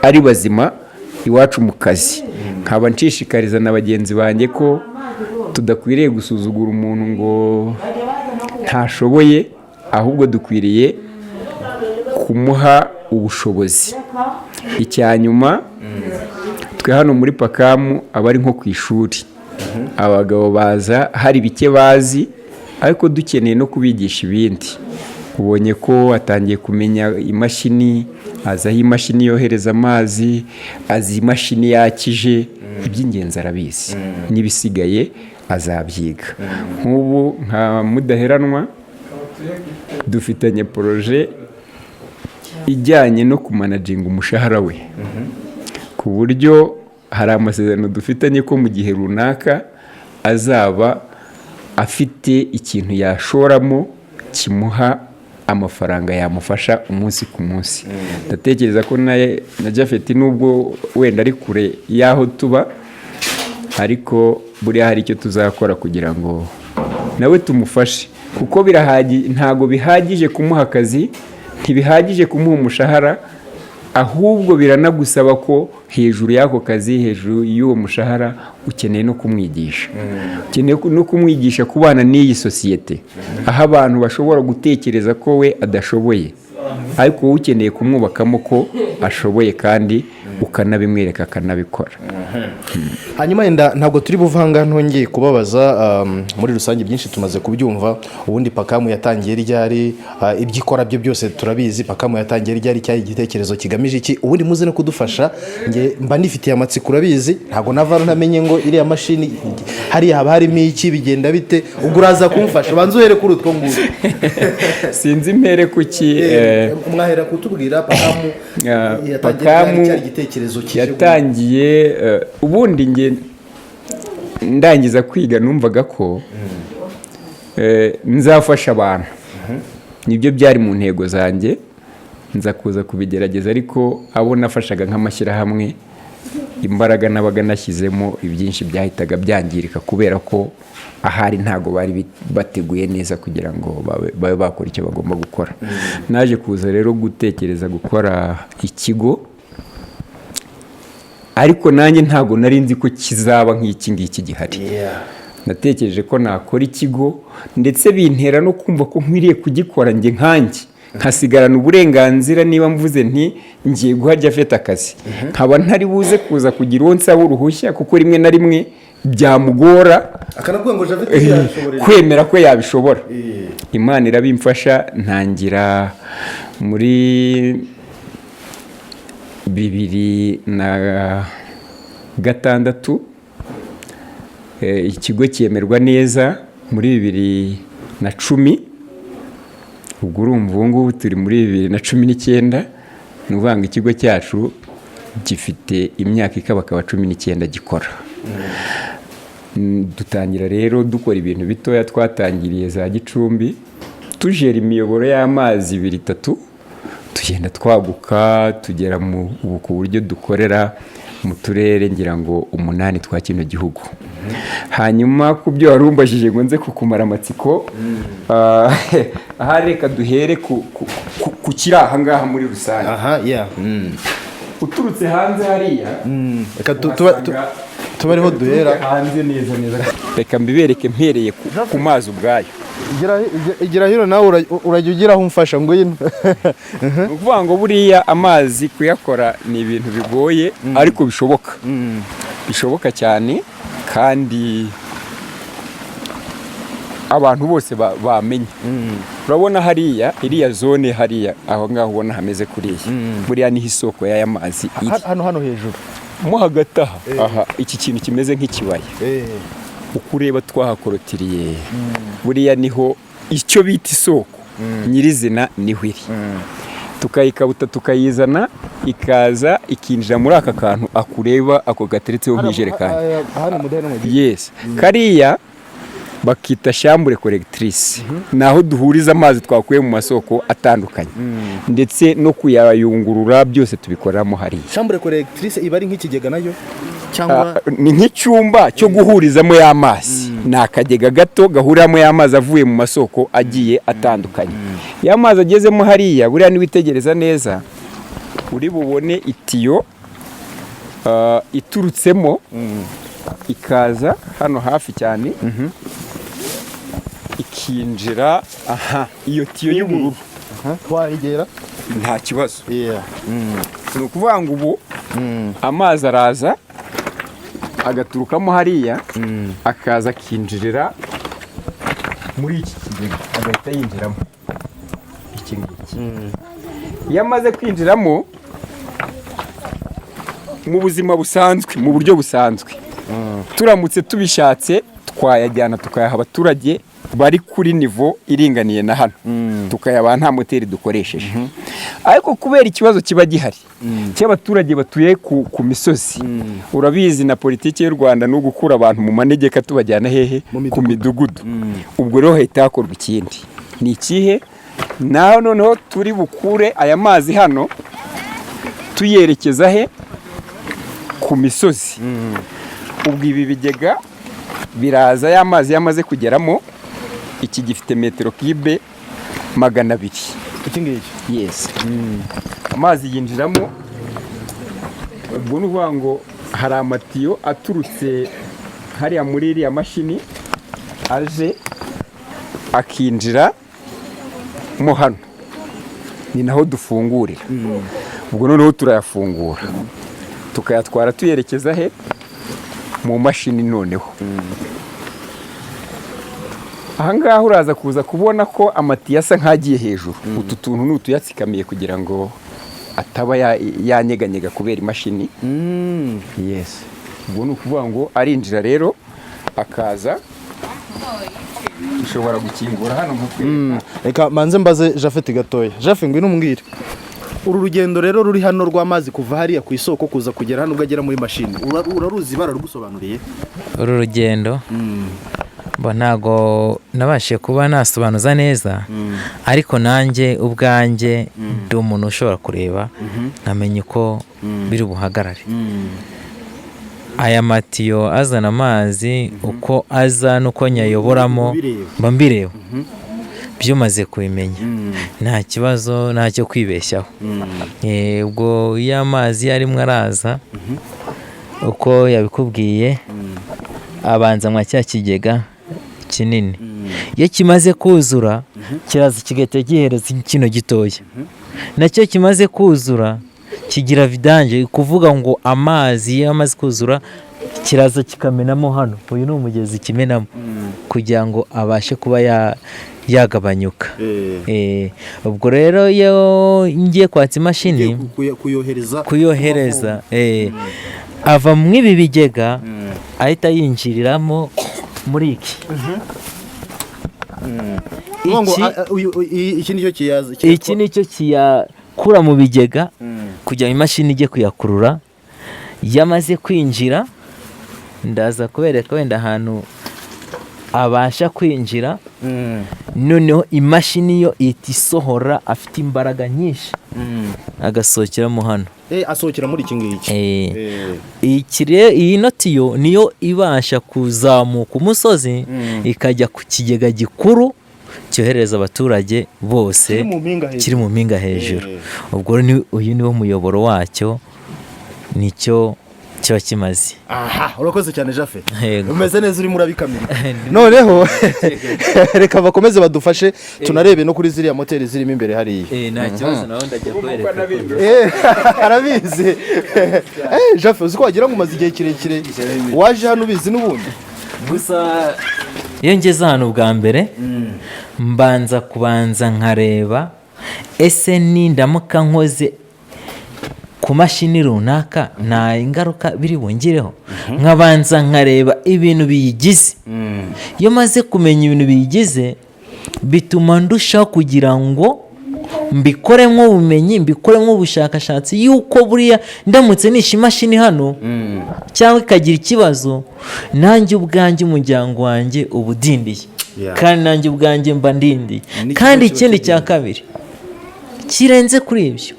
ari bazima iwacu mu kazi. Nkaba nshishikariza na bagenzi banjye ko tudakwiriye gusuzugura umuntu ngo ntashoboye, ahubwo dukwiriye kumuha ubushobozi. Icyanyuma, twe hano muri Pakamu aba ari nko ku ishuri. Abagabo baza hari bike bazi, ariko dukeneye no kubigisha ibindi. Ubonye ko atangiye kumenya imashini, azi aho imashini yohereza amazi, azi imashini yakije, iby'ingenzi arabizi, n'ibisigaye azabyiga. Nk'ubu nka Mudaheranwa dufitanye poroje ijyanye no kumanaginga umushahara we, ku buryo hari amasezerano dufitanye ko mu gihe runaka azaba afite ikintu yashoramo kimuha amafaranga yamufasha umunsi ku munsi. Ndatekereza ko na Japhet nubwo wenda ari kure y'aho tuba, ariko buriya hari icyo tuzakora kugira ngo nawe tumufashe, kuko ntago bihagije kumuha akazi, ntibihagije kumuha umushahara, ahubwo biranagusaba ko hejuru y'ako kazi, hejuru y'uwo mushahara, ukeneye no kumwigisha. Ukeneye no kumwigisha kubana n'iyi sosiyete, aho abantu bashobora gutekereza ko we adashoboye, ariko wowe ukeneye kumwubakamo ko ashoboye kandi ukanabimwereka akanabikora. Hanyuma yenda ntabwo turi buvanga, ntongeye kubabaza, muri rusange byinshi tumaze kubyumva. Ubundi Pakamu yatangiye ryari, ibyikora byo byose turabizi. Pakamu yatangiye ryari, cyari igitekerezo kigamije iki? Ubundi muze no kudufasha, nge mba nifitiye amatsiko, urabizi ntabwo nava ntamenye ngo iriya mashini hari haba harimo iki, bigenda bite? Ubwo uraza kumfasha, banza uhere kuri utwo ngutu. Sinzi impere kuki mwahera kutubwira Pakamu yatangiye. Ubundi nge ndangiza kwiga numvaga ko nzafasha abantu, nibyo byari mu ntego zanjye, nza kuza kubigerageza. Ariko abo nafashaga nk'amashyirahamwe imbaraga nabaga nashyizemo ibyinshi byahitaga byangirika kubera ko ahari ntago bari bateguye neza kugira ngo babe bakora icyo bagomba gukora. Naje kuza rero gutekereza gukora ikigo, ariko nanjye ntago nari nzi ko kizaba nk'iki ngiki gihari. Natekereje ko nakora ikigo ndetse bintera no kumva ko nkwiriye kugikora njye nkanjye, nkasigarana uburenganzira niba mvuze nti ngiye guha Japhet akazi, nkaba ntari buze kuza kugira uwo nsaba uruhushya, kuko rimwe na rimwe byamugora kwemera ko yabishobora. Imana irabimfasha, ntangira muri 2006 ikigo cyemerwa neza muri 2010. ubwo urumva ubu ngubu turi muri 2019, ni ukuvuga ngo ikigo cyacu gifite imyaka ikabakaba 19 gikora. Dutangira rero dukora ibintu bitoya, twatangiriye za Gicumbi tujera imiyoboro y'amazi 2-3, tugenda twaguka tugera ku buryo dukorera mu turere ngira ngo 8 twa kino gihugu. Hanyuma ku byo warumbajije ngo nze kukumara amatsiko, aha reka duhere ku kiri aha ngaha muri rusange. Uturutse hanze hariya, reka tuba ariho duhera hanze neza. Reka mbibereke mpereye ku mazi ubwayo. igira hino nawe urajya ugiraho umfasha ngo yino. Ni ukuvuga ngo buriya amazi kuyakora ni ibintu bigoye, ariko bishoboka cyane, kandi abantu bose bamenye. Urabona hariya, iriya zone hariya aho ngaho ubona hameze kuriya, buriya niho isoko y'aya mazi iri. Hano hejuru mo hagati aha iki kintu kimeze nk'ikibaya, uko ureba twahakorotiriye, buriya niho icyo bita isoko nyirizina niho iri. Tukayikabuta tukayizana, ikaza ikinjira muri aka kantu akureba ako gateretseho nk'ijerekani. Yes, kariya bakita chambre collectrice, naho duhuriza amazi twakuye mu masoko atandukanye, ndetse no kuyayungurura byose tubikoramo hariya. Chambre collectrice iba ari nk'ikigega nayo cyangwa ni nk'icyumba cyo guhurizamo y'amazi. Ni akagega gato gahuriramo y'amazi avuye mu masoko agiye atandukanye. Y'amazi agezemo hariya, buriya niwitegereza neza uri bubone itiyo iturutsemo ikaza hano hafi cyane, ikinjira iyo tiyo y'ubururu. Twahigera nta kibazo. Ni ukuvuga ngo ubu amazi araza agaturukamo hariya, akaza akinjirira muri iki kigega, agahita yinjiramo iki ngiki. Iyo amaze kwinjiramo mu buzima busanzwe, mu buryo busanzwe, turamutse tubishatse twayajyana tukayaha abaturage bari kuri nivo iringaniye na hano, tukayabaha nta moteri dukoresheje. Ariko kubera ikibazo kiba gihari cy'abaturage batuye ku misozi, urabizi na politiki y'u Rwanda no gukura abantu mu manegeka tubajyana hehe, ku midugudu. Ubwo rero hahita hakorwa ikindi. Ni ikihe? Naho noneho turi bukure aya mazi hano tuyerekeza he? Ku misozi. Ubwo ibi bigega biraza, y'amazi yamaze kugeramo, iki gifite metero kibe 200. iki ngiki? Yes. Amazi yinjiramo, ubwo nuvuga ngo hari amatiyo aturutse hariya muri iriya mashini aje akinjira mo hano, ni naho dufungurira. Ubwo noneho turayafungura tukayatwara tuyerekeza he? Mu mashini. Noneho ahangaha uraza kuza kubona ko amatiyo asa nk'agiye hejuru. Utu tuntu ni utuyatsikamiye kugira ngo ataba yanyeganyega kubera imashini. Yes. Ubwo ni ukuvuga ngo arinjira rero akaza, ushobora gukingura hano nk'uko. Reka manze mbaze Japhet gatoya. Japhet ngwino umbwire, uru rugendo rero ruri hano rw'amazi kuva hariya ku isoko kuza kugera hano ugagera muri mashini, uraruzi bararugusobanuriye? Uru rugendo ntago nabashije kuba nasobanuza neza ariko nanjye ubwanjye ndi umuntu ushobora kureba nkamenya uko biri buhagarare. Aya matiyo azana amazi uko aza n'uko nyayoboramo mba mbireba byumaze kubimenya nta kibazo ntacyo kwibeshyaho. Ubwo iyo amazi arimo araza uko yabikubwiye abanza mwa cya kigega kinini, iyo kimaze kuzura kiraza kigahita gihereza kino gitoya, nacyo kimaze kuzura kigira vidange, kuvuga ngo amazi iyo amaze kuzura kiraza kikamenamo hano, uyu ni umugezi kimenamo kugira ngo abashe kuba yagabanyuka. Ubwo rero iyo ngiye kwatsa imashini kuyohereza ava mu ibi bigega ahita yinjiriramo muri iki iki nicyo kiyakura mu bigega kugira ngo imashini ijye kuyakurura. Yamaze kwinjira ndaza kubereka wenda ahantu abasha kwinjira, noneho imashini yo ihita isohora, afite imbaraga nyinshi agasohokeramo hano, asohokera muri iki ngiki. Iyi notiyo niyo ibasha kuzamuka umusozi ikajya ku kigega gikuru cyohereza abaturage bose kiri mu mpinga hejuru. Ubwo uyu niwo muyoboro wacyo, nicyo kiba kimaze. Urakoze cyane Japhet, umeze neza urimo urabikamira. Noneho reka bakomeze badufashe tunarebe no kuri ziriya moteri zirimo imbere hariya. Nta kibazo nawe ndajya kwereka. Arabizi. Japhet uzi ko wagira ngo umaze igihe kirekire waje hano ubizi n'ubundi. Gusa iyo ngeze hano bwa mbere mbanza kubanza nkareba ese nindamuka nkoze ku mashini runaka nta ingaruka biri bungireho, nkabanza nkareba ibintu biyigize. Iyo maze kumenya ibintu biyigize bituma ndushaho kugira ngo mbikoremo ubumenyi, mbikoremo ubushakashatsi, yuko buriya ndamutse nishe imashini hano cyangwa ikagira ikibazo, nanjye ubwanjye umuryango wanjye uba udindiye, kandi nanjye ubwanjye mba ndindiye. Kandi ikindi cya kabiri kirenze kuri ibyo,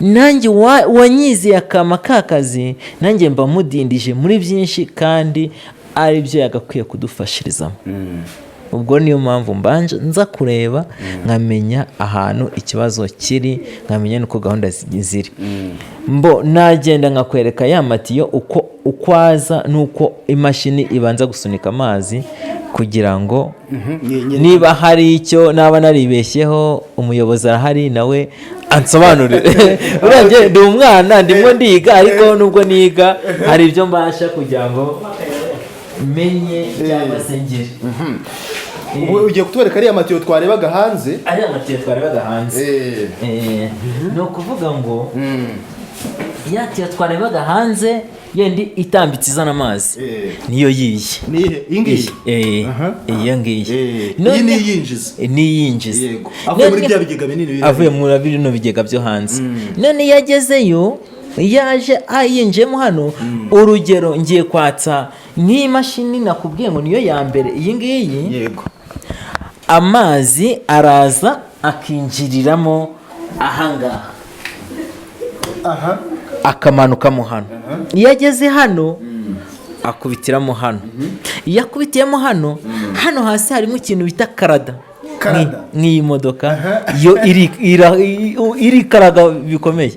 nanjye wanyizeye akama k'akazi, nanjye mba mudindije muri byinshi kandi ari byo yagakwiye kudufashirizamo. Ubwo niyo mpamvu mbanje nza kureba nkamenya ahantu ikibazo kiri, nkamenya nuko gahunda ziri. Nagenda nkakwereka ya matiyo uko aza nuko imashini ibanza gusunika amazi kugira ngo niba hari icyo naba naribeshyeho umuyobozi arahari nawe ansobanurire. Urebye ndi umwana ndimo ndiga, ariko nubwo niga hari ibyo mbasha kugira ngo menye cyangwa se ngire. Ugiye kutwereka ariya matiyo twarebaga hanze? Ariya matiyo twarebaga hanze ni ukuvuga ngo ya tiyo twarebaga hanze yendi itambitse izana amazi niyo yiyi. Iyi ngiyi? Iyo ngiyi iyi ni iyinjiza? Ni iyinjiza. Avuye muri bya bigega binini? Avuye muri bino bigega byo hanze. None yagezeyo yaje yinjiyemo hano, urugero ngiye kwatsa nk'iyi mashini nakubwiye ngo niyo ya mbere iyi ngiyi. Yego. Amazi araza akinjiriramo ahangaha, akamanukamo hano. Iyo ageze hano akubitiramo hano. Iyo akubitiyemo hano, hano hasi harimo ikintu bita karada nk'iyi modoka yo iri karaga bikomeye,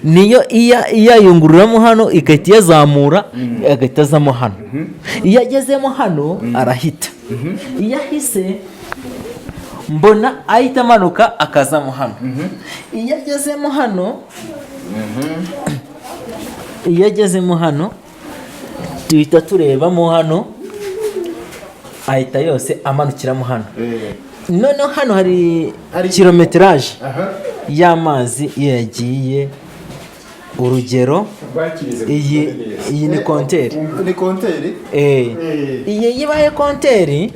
niyo iyayungururamo hano igahita iyazamura agahita azamo hano. Iyo agezemo hano arahita, iyo ahise mbona ahita amanuka akazamo hano. Iyo agezemo hano, iyo agezemo hano tuhita turebamo hano, ahita yose amanukiramo hano. Noneho hano hari kilometeraje y'amazi iyo yagiye. Urugero iyi ni konteri. Ni konteri? Iyi yibaye konteri.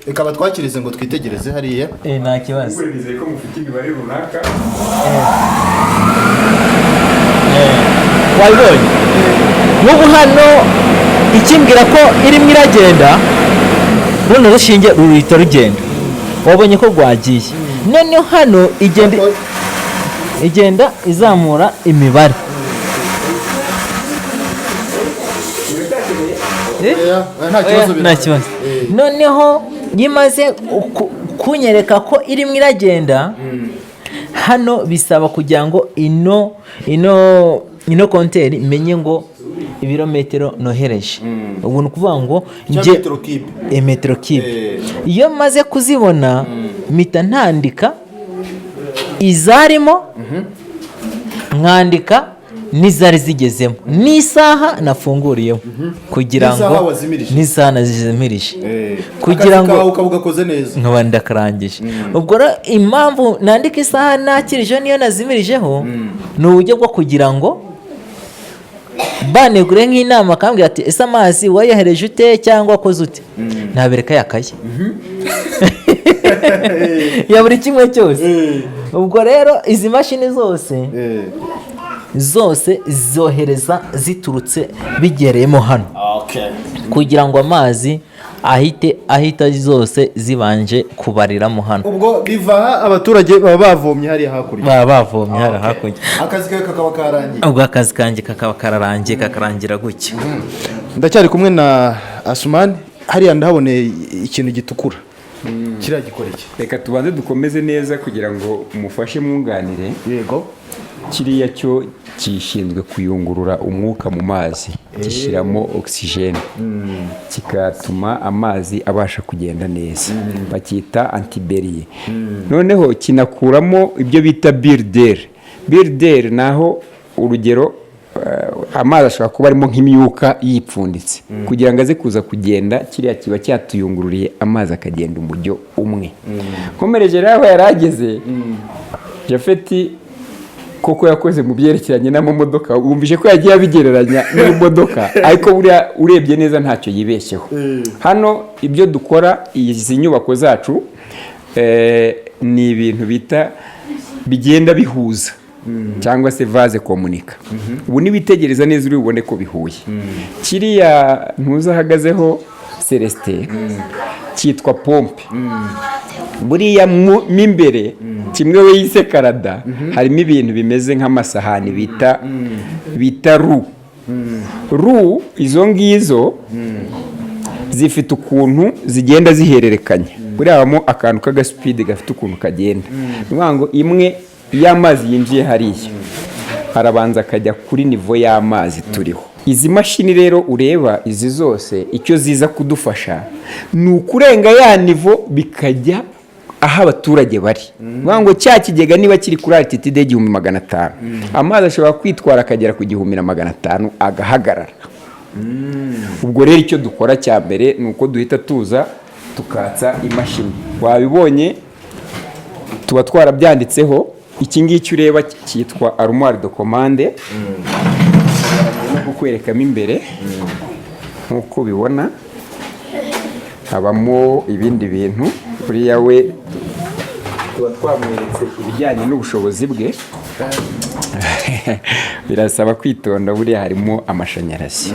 Ikaba twakirize ngo twitegereze hariya. Nta kibazo. Ko mufite imibare runaka. Wabibonye? N'ubu hano ikimbwira ko irimo iragenda runo rushinge ruhita rugenda, wabonye ko rwagiye. Noneho hano igenda izamura imibare. Nta kibazo. Noneho yimaze kunyereka ko irimo iragenda, hano bisaba kugira ngo ino konteri imenye ngo ibirometero nohereje. Ubu ni ukuvuga ngo metero kibe. Iyo maze kuzibona mpita ntandika izarimo, nkandika n'izari zigezemo, n'isaha nafunguriyemo, kugira ngo n'isaha nazimirije, kugira ngo nkaba ndakarangije. Ubwo rero impamvu nandika isaha nakirije niyo nazimirijeho, ni uburyo bwo kugira ngo banegure nk'inama akambwira ati ese amazi wayohereje ute cyangwa wakoze ute, ntabereka yakaye ya buri kimwe cyose. Ubwo rero izi mashini zose zohereza ziturutse bigereyemo hano, kugira ngo amazi ahita zose zibanje kubariramo hano. Ubwo biva abaturage baba bavomye hariya hakurya, akazi kawe kakaba karangiye. Ubwo akazi kanjye kakaba kararangiye, kakarangira gutya. Ndacyari kumwe na Asumani, hariya ndahaboneye ikintu gitukura, kiriya gikora iki? Reka tubanze dukomeze neza kugira ngo umufashe mwunganire. Yego. Kiriya cyo kishinzwe kuyungurura umwuka mu mazi, gishyiramo oxygene, kigatuma amazi abasha kugenda neza, bakita antiberiye. Noneho kinakuramo ibyo bita birideri, naho urugero amazi ashobora kuba arimo nk'imyuka yipfunditse, kugira ngo aze kuza kugenda kiriya kiba cyatuyungururiye amazi akagenda umujyo umwe. Komereje rero aho yarageze, Japhet koko yakoze mu byerekeranye n'amamodoka, wumvise ko yagiye abigereranya n'imodoka, ariko buriya urebye neza ntacyo yibeshyeho. Hano ibyo dukora, izi nyubako zacu ni ibintu bita bigenda bihuza, cyangwa se vase komunika. Ubu nibitegereza neza uri bubone ko bihuye. Kiriya ntuzahagazeho Celestin cyitwa pompe. Buriya mimbere kimwe we yise karada, harimo ibintu bimeze nk'amasahani bita ru. Izo ngizo zifite ukuntu zigenda zihererekanya, buriya habamo akantu k'agaspeed gafite ukuntu kagenda. Nuvuga ngo imwe y'amazi yinjiye hariya harabanza akajya kuri nivo y'amazi turiho. Izi mashini rero ureba, izi zose icyo ziza kudufasha ni ukurenga ya nivo bikajya aho abaturage bari. Nuvuga ngo cya kigega niba kiri kuri altitude 1500, amazi ashobora kwitwara akagera ku 1500 agahagarara. Ubwo rero icyo dukora cya mbere ni uko duhita tuza tukatsa imashini. Wabibonye tuba twarabyanditseho. Iki ngiki ureba cyitwa armoire de commande, kukwerekamo imbere nk'uko bibona. Habamo ibindi bintu, buriya we tuba twamweretse ibijyanye n'ubushobozi bwe. Birasaba kwitonda, buriya harimo amashanyarazi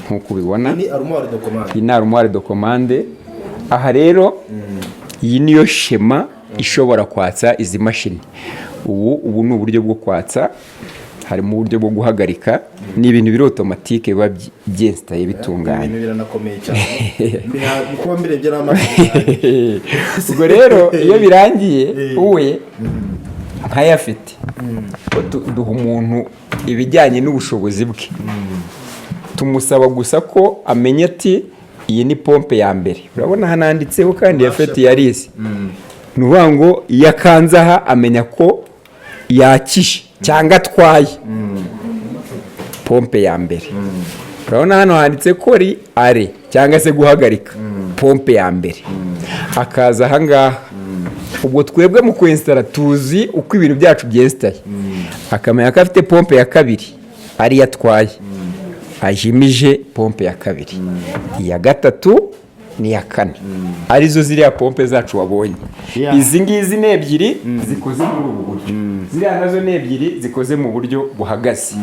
nk'uko ubibona. Iyi ni armoire de commande. Aha rero iyi niyo shema ishobora kwatsa izi mashini. Ubu ni uburyo bwo kwatsa, harimo uburyo bwo guhagarika, ni ibintu biri automatique biba byinstaye bitunganye. Biranakomeye cyane. Kuba mbirebye n'amashini. Ubwo rero iyo birangiye uwe nkayafite, duha umuntu ibijyanye n'ubushobozi bwe. Tumusaba gusa ko amenya ati iyi ni pompe ya mbere. Urabona hananditseho kandi Japhet yarize. Nuvuga ngo iyo akanze aha amenya ko yakishe cyangwa atwaye pompe ya mbere. Urabona hano handitse ko ari are cyangwa se guhagarika, pompe ya mbere. Akaza aha ngaha, ubwo twebwe mu kwinstara tuzi uko ibintu byacu byestaye. Akamenya ko afite pompe ya kabiri ari yatwaye, ajimije pompe ya kabiri, iya gatatu n'iya kane, arizo ziriya pompe zacu wabonye. Izi ngizi ni ebyiri zikoze muri ubu buryo, ziriya nazo ni ebyiri zikoze mu buryo buhagaze.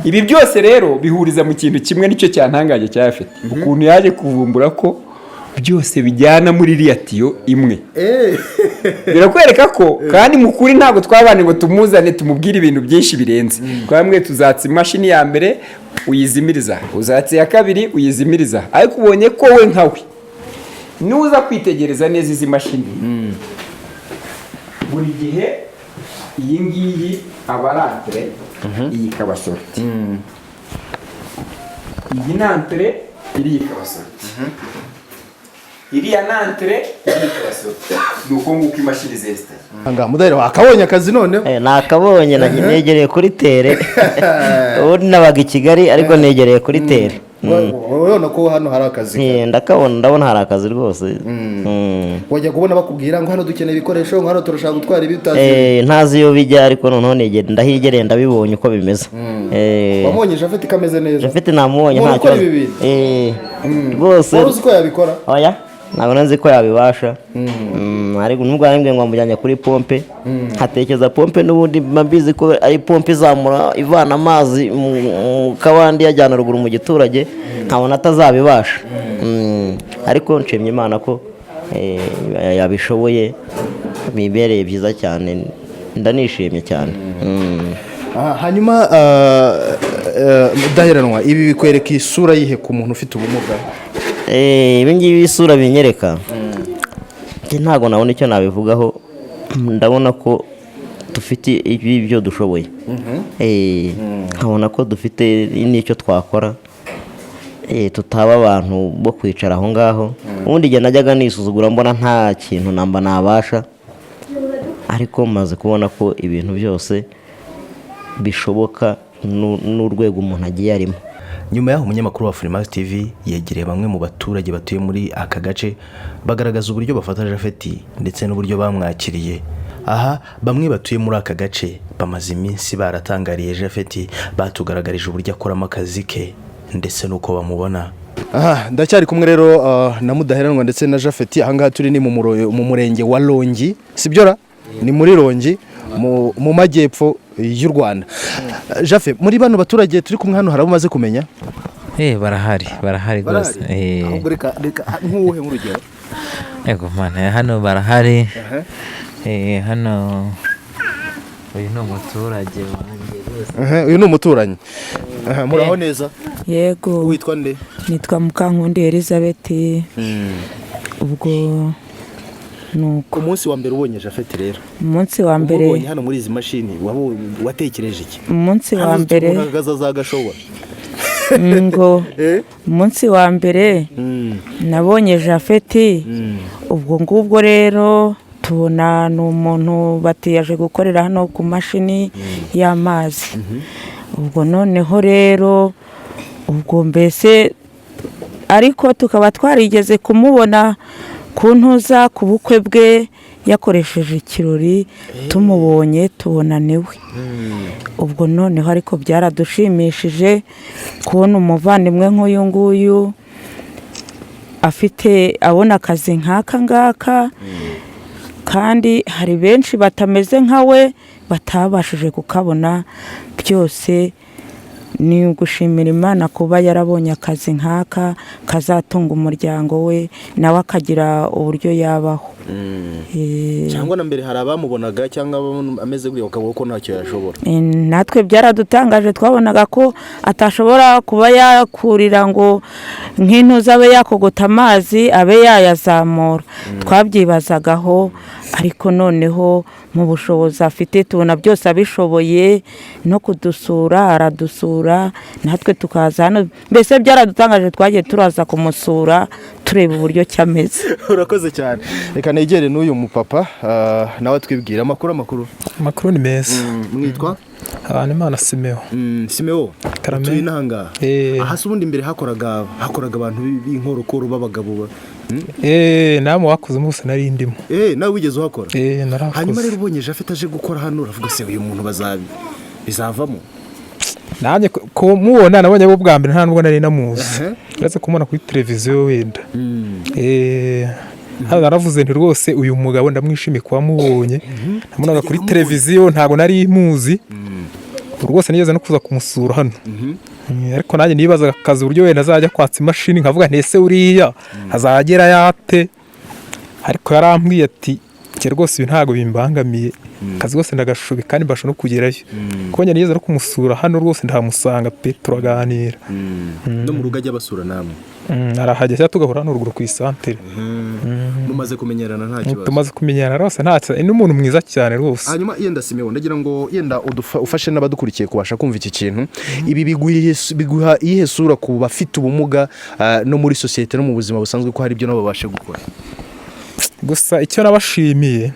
Ibi byose rero bihuriza mu kintu kimwe, nicyo cyantangaje cya Japhet, ukuntu yaje kuvumbura ko byose bijyana muri iriya tiyo imwe. Birakwereka ko kandi mukuri ntabwo twabanye ngo tumuzane tumubwire ibintu byinshi birenze. Twamwe tuzatsa imashini ya mbere uyizimiriza, uzatsa ya kabiri uyizimiriza, ariko ubonye ko we nkawe nuza kwitegereza neza izi mashini buri gihe iyi ngiyi aba ari antre, iyi ikaba sorti, iyi ni antre, iriya ikaba sorti, iriya ni antre, iriya ikaba sorti. Ni uko nguko imashini zesitaye. Mudaheranwa akabonye akazi noneho. Nakabonye negereye kuri tere. Ubu nabaga i Kigali ariko negereye kuri tere. Urabona ko hano hari akazi. Ndabona hari akazi rwose. Wajya kubona bakubwira ngo hano dukeneye ibikoresho, ngo hano turashaka gutwara ibi utazi. Ntazi iyo bijya ariko noneho ndahigereye ndabibonye uko bimeze. Wamubonye Japhet kameze neza. Japhet namubonye nta kibazo. Rwose. Wari uzi ko yabikora? Oya, ntabwo nzi ko yabibasha. Ariko nubwo yambwiye ngo amujyanye kuri pompe, hatekereza pompe n'ubundi mbizi ko ari pompe izamura ivana amazi mu kabandi yajyana ruguru mu giturage, nkabona atazabibasha. Ariko nshimye Imana ko yabishoboye, bibereye byiza cyane, ndanishimye cyane. Hanyuma Mudaheranwa, ibi bikwereka isura yihe ku muntu ufite ubumuga? Ibi ngibi isura binyereka, ntabwo nabona icyo nabivugaho. Ndabona ko dufite ibyo dushoboye, nkabona ko dufite n'icyo twakora, tutaba abantu bo kwicara aho ngaho. Ubundi igihe najyaga nisuzugura mbona nta kintu namba nabasha, ariko maze kubona ko ibintu byose bishoboka n'urwego umuntu agiye arimo. Nyuma y'aho umunyamakuru wa Afrimax TV yegereye bamwe mu baturage batuye muri aka gace, bagaragaza uburyo bafata Japhet ndetse n'uburyo bamwakiriye. Aha bamwe batuye muri aka gace bamaze iminsi baratangariye Japhet, batugaragarije uburyo akoramo akazi ke ndetse nuko bamubona. Ndacyari kumwe rero na Mudaheranwa ndetse na Japhet. Ahangaha turi ni mu murenge wa Rongi, sibyo ra? Ni muri Rongi mu majyepfo y'u Rwanda. Japhet, muri bano baturage turi kumwe hano harabo maze kumenya? Barahari rwose. Reka nk'uwuhe nk'urugero? Yego mana, hano barahari. Hano uyu ni umuturage wanjye rwose. Uyu ni umuturanyi. Muraho neza? Yego. Witwa nde? Nitwa Mukankundi Elizabeth. Ubwo nuko umunsi wa mbere ubonye Japhet rero. Umunsi wa mbere ubonye hano muri izi mashini watekereje iki? Umunsi wa mbere uragaza za gashowa. Ngo umunsi wa mbere nabonye Japhet. Ubwo ngubwo rero tubona n'umuntu batiyaje gukorera hano ku mashini y'amazi. Ubwo noneho rero ubwo mbese ariko tukaba twarigeze kumubona kuntuza ku bukwe bwe yakoresheje ikirori, tumubonye tubona niwe. Ubwo noneho ariko byaradushimishije kubona umuvandimwe nk'uyu nguyu abona akazi nk'aka ngaka, kandi hari benshi batameze nkawe batabashije kukabona. Byose ni ugushimira Imana kuba yarabonye akazi nk'aka kazatunga umuryango we, nawe akagira uburyo yabaho. Cyangwa na mbere hari abamubonaga cyangwa ameze gutyo bakavuga ko ntacyo yashobora. Natwe byaradutangaje, twabonaga ko atashobora kuba yakurira ngo nk'intuza abe yakogota amazi abe yayazamura. Twabyibazagaho, ariko noneho mu bushobozi afite tubona byose abishoboye, no kudusura aradusura, natwe tukaza hano. Mbese byaradutangaje, twagiye turaza kumusura tureba uburyo cyameze. Urakoze cyane. Reka negere n'uyu mupapa nawe twibwira amakuru. Amakuru ni meza. Mwitwa? Abantu Simeo. Simeo. Tuyi nanga. Ahasi ubundi imbere hakoraga abantu b'inkorokoro babagabo. Namwe wakoze umunsi nari ndimo. Nawe wigeze uhakora? Narakoze. Hanyuma rero ubonye Japhet aje gukora hano, uravuga se uyu muntu bizavamo? Nanjye ko mubona nabonye bo bwa mbere nta nubwo nari namuzi. Uretse kumubona kuri televiziyo wenda. Hano naravuze nti rwose uyu mugabo ndamwishimiye kuba mubonye. Namunaga kuri televiziyo ntago nari muzi. Rwose nigeze no kuza kumusura hano. ariko nanjye nibazaga akazi uburyo wenda azajya kwatsa imashini nkavuga ntese uriya azagera yate, ariko yarambwiye ati njye rwose ibi ntabwo bimbangamiye, akazi rwose ndagashoboye kandi mbasha no kugerayo, kuko njye nigeze no kumusura hano rwose ndahamusanga pe turaganira. no mu rugo ajya basura namwe arahajya cyangwa tugahura hano ruguru ku isantere. mumaze kumenyerana nta kibazo? Tumaze kumenyerana rwose nta kibazo, ni umuntu mwiza cyane rwose. hanyuma yenda Simeon ndagira ngo yenda ufashe n'abadukurikiye kubasha kumva iki kintu, ibi biguha iyihe sura ku bafite ubumuga no muri sosiyete no mu buzima busanzwe ko hari ibyo nabo babashe gukora? Gusa icyo nabashimiye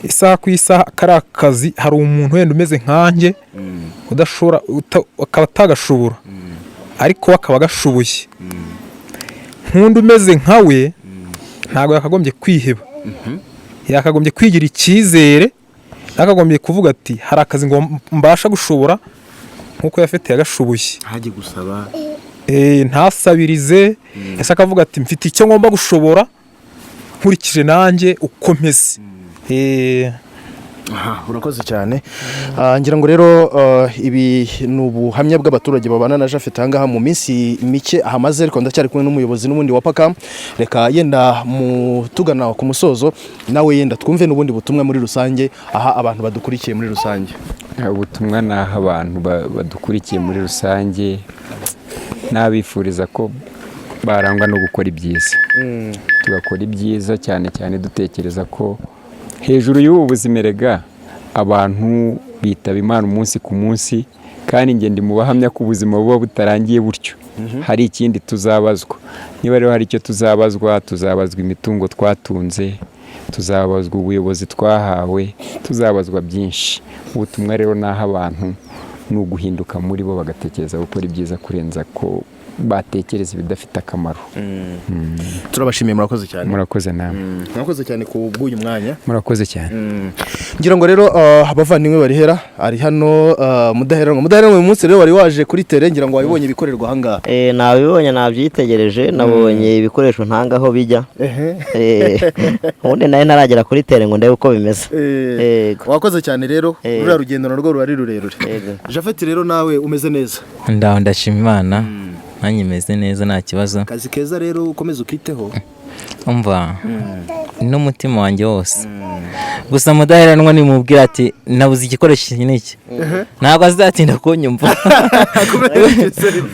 isaha ku isaha kari akazi hari umuntu wenda umeze nkanjye udashobora akaba atagashobora ariko akaba agashoboye, nk'undi umeze nkawe ntabwo yakagombye kwiheba, yakagombye kwigira icyizere, yakagombye kuvuga ati hari akazi ngo mbasha gushobora nk'uko yafite yagashoboye, hajye gusaba ntasabirize, ese akavuga ati mfite icyo ngomba gushobora nkurikije nanjye ukomeze. urakoze cyane. ngira ngo rero ibi ni ubuhamya bw'abaturage babana na Japhet ahangaha mu minsi mike ahamaze, ariko ndacyari kumwe n'umuyobozi n'ubundi wa Pakam. Reka yenda tugana ku musozo nawe yenda twumve n'ubundi butumwa muri rusange aha abantu badukurikiye muri rusange. Ubutumwa ni aha abantu badukurikiye muri rusange nabifuriza ko barangwa no gukora ibyiza, tugakora ibyiza cyane cyane dutekereza ko hejuru y'ubu buzima rega abantu bitaba Imana umunsi ku munsi, kandi njye ndi mu bahamya ko ubuzima buba butarangiye butyo, hari ikindi tuzabazwa. Niba rero hari icyo tuzabazwa imitungo twatunze, tuzabazwa ubuyobozi twahawe, tuzabazwa byinshi. Ubutumwa rero naho abantu ni uguhinduka muri bo bagatekereza gukora ibyiza kurenza ko batekereza ibidafite akamaro. turabashimiye, murakoze cyane. Murakoze namwe. Murakoze cyane ku bw'uyu mwanya. Murakoze cyane. ngira ngo rero abavandimwe barihera ari hano Mudaheranwa uyu munsi rero wari waje kuri tere, ngira ngo wabibonye ibikorerwa ahangaha. nabibonye nabyitegereje, nabonye ibikoresho ntanga aho bijya, ubundi nawe naragera kuri tere ngo ndebe uko bimeze. wakoze cyane rero, ruriya rugendo narwo ruba ari rurerure. Japhet rero nawe umeze neza? ndaho ndashima Imana, nanjye meze neza nta kibazo. Akazi keza rero ukomeze ukiteho. umva n'umutima wanjye wose. Gusa Mudaheranwa nimubwira ati nabuze igikoresho iki n'iki, ntabwo azatinda kunyumva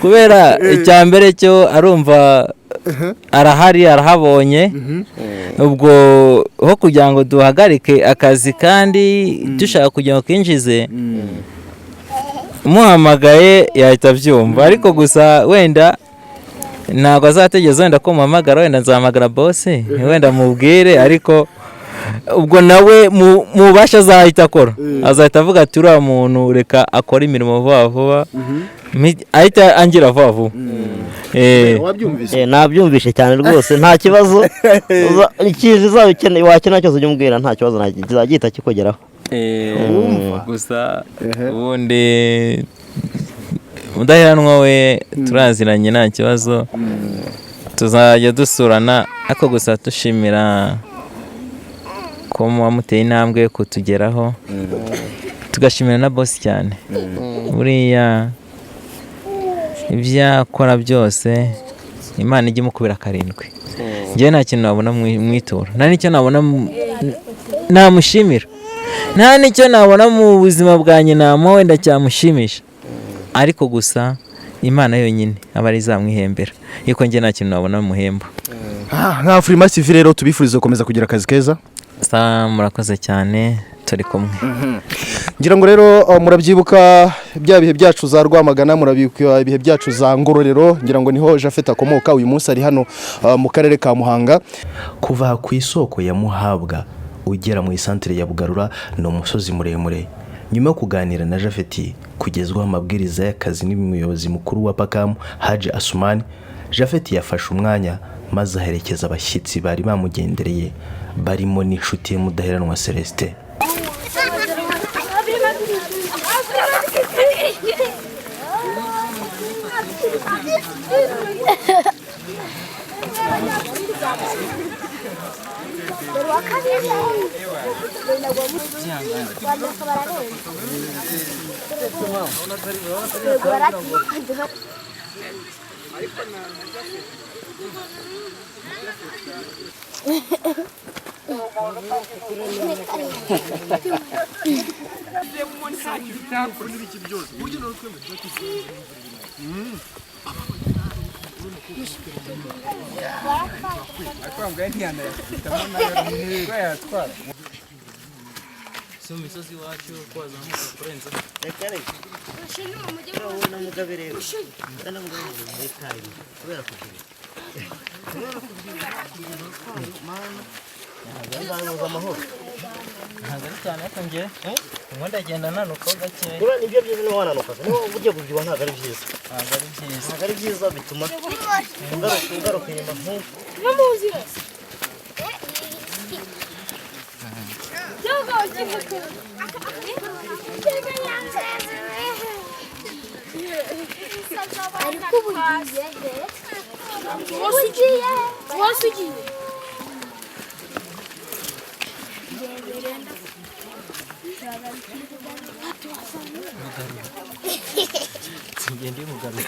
kubera icya mbere cyo arumva arahari arahabonye, ubwo ho kugira ngo duhagarike akazi kandi dushaka kugira ngo kinjize muhamagaye yahita abyumva, ariko gusa wenda ntabwo azategereza wenda ko muhamagara, wenda nzahamagara bosi wenda mubwire, ariko ubwo nawe mubasha azahita akora, azahita avuga ati uriya muntu reka akora imirimo vuba vuba, ahita angira vuba vuba. nabyumvishe cyane rwose, nta kibazo. ikintu uzaba ukeneye wakenera cyose ujye umbwira, nta kibazo kizagihita kikugeraho. gusa ubundi Mudaheranwa we turaziranye nta kibazo, tuzajya dusurana, ariko gusa dushimira ko wamuteye intambwe yo kutugeraho, tugashimira na bosi cyane. buriya ibyo akora byose Imana ijya imukubira karindwi. njyewe nta kintu nabona mwitura, nta n'icyo nabona namushimira, nta n'icyo nabona mu buzima bwanjye namuha wenda cyamushimisha, ariko gusa Imana yonyine aba ari izamwihembera, yuko njye nta kintu nabona muhemba. nka Afrimax rero tubifuriza gukomeza kugira akazi keza. murakoze cyane, turi kumwe. ngira ngo rero murabyibuka bya bihe byacu za Rwamagana, murabibuka ibihe byacu za Ngororero, ngira ngo niho Japhet akomoka. uyu munsi ari hano mu karere ka Muhanga. kuva ku isoko ya Muhabwa ugera mu isantere ya Bugarura ni umusozi muremure. nyuma yo kuganira na Japhet kugezwaho amabwiriza y'akazi n'umuyobozi mukuru wa Pakam Haji Asumani, Japhet yafashe umwanya maze aherekeza abashyitsi bari bamugendereye barimo n'inshuti ye Mudaheranwa Celestin. cyane ariko njye ubundi agenda nanuka gakeya niba nibyo byiza niba wananuka niba ugiye kubyibuha ntabwo ari byiza ntabwo ari byiza bituma ugaruka inyuma nk'uko ngende umugabo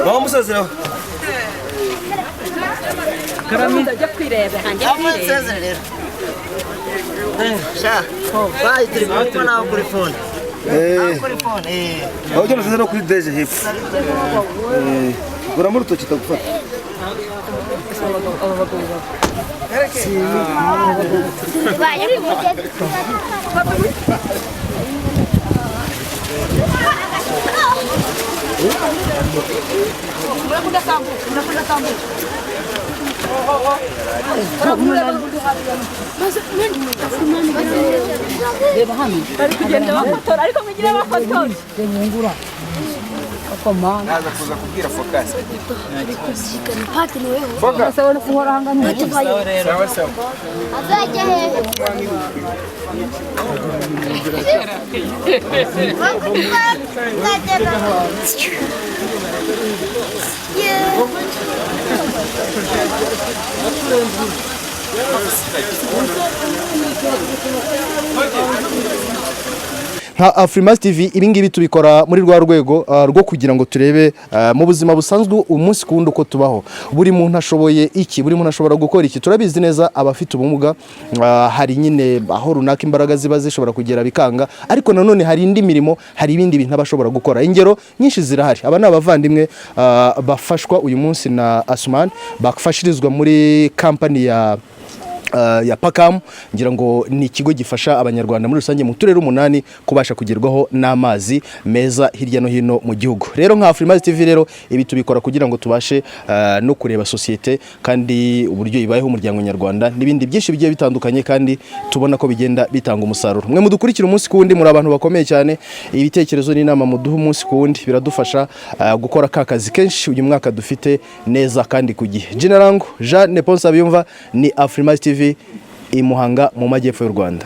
bamusezeraho karami ndajya kwireba hanjye bamusezera rero sha bayi turi kumwe nawe kuri fone kuri fone aho ujya musezera kuri deje hepfo gura mu rutoki tagufata reba hano bari kugenda bafotora ariko mugire bafotora naza kuza kubwira focus focus abona kuhora hangana sawa sawa azajya hehe nka Afrimax TV ibingibi tubikora muri rwa rwego rwo kugira ngo turebe mu buzima busanzwe umunsi kundi uko tubaho buri muntu ashoboye iki buri muntu ashobora gukora iki turabizi neza abafite ubumuga hari nyine aho runaka imbaraga ziba zishobora kugera bikanga ariko nanone hari indi mirimo hari ibindi bintu abashobora gukora ingero nyinshi zirahari aba ni abavandimwe bafashwa uyu munsi na Asman bafashirizwa muri kampani ya Pakamu ngira ngo ni ikigo gifasha abanyarwanda muri rusange mu turere 8 kubasha kugerwaho n'amazi meza hirya no hino mu gihugu rero nka Afrimax TV rero ibi tubikora kugira ngo tubashe no kureba societe kandi uburyo ibayeho umuryango nyarwanda n'ibindi byinshi bigiye bitandukanye kandi tubona ko bigenda bitanga umusaruro mwe mudukurikira umunsi kundi muri abantu bakomeye cyane ibitekerezo n'inama muduha umunsi kundi biradufasha gukora akazi kenshi uyu mwaka dufite neza kandi ku gihe General Jean Neponsa byumva ni Afrimax TV I Muhanga mu majyepfo y'u Rwanda.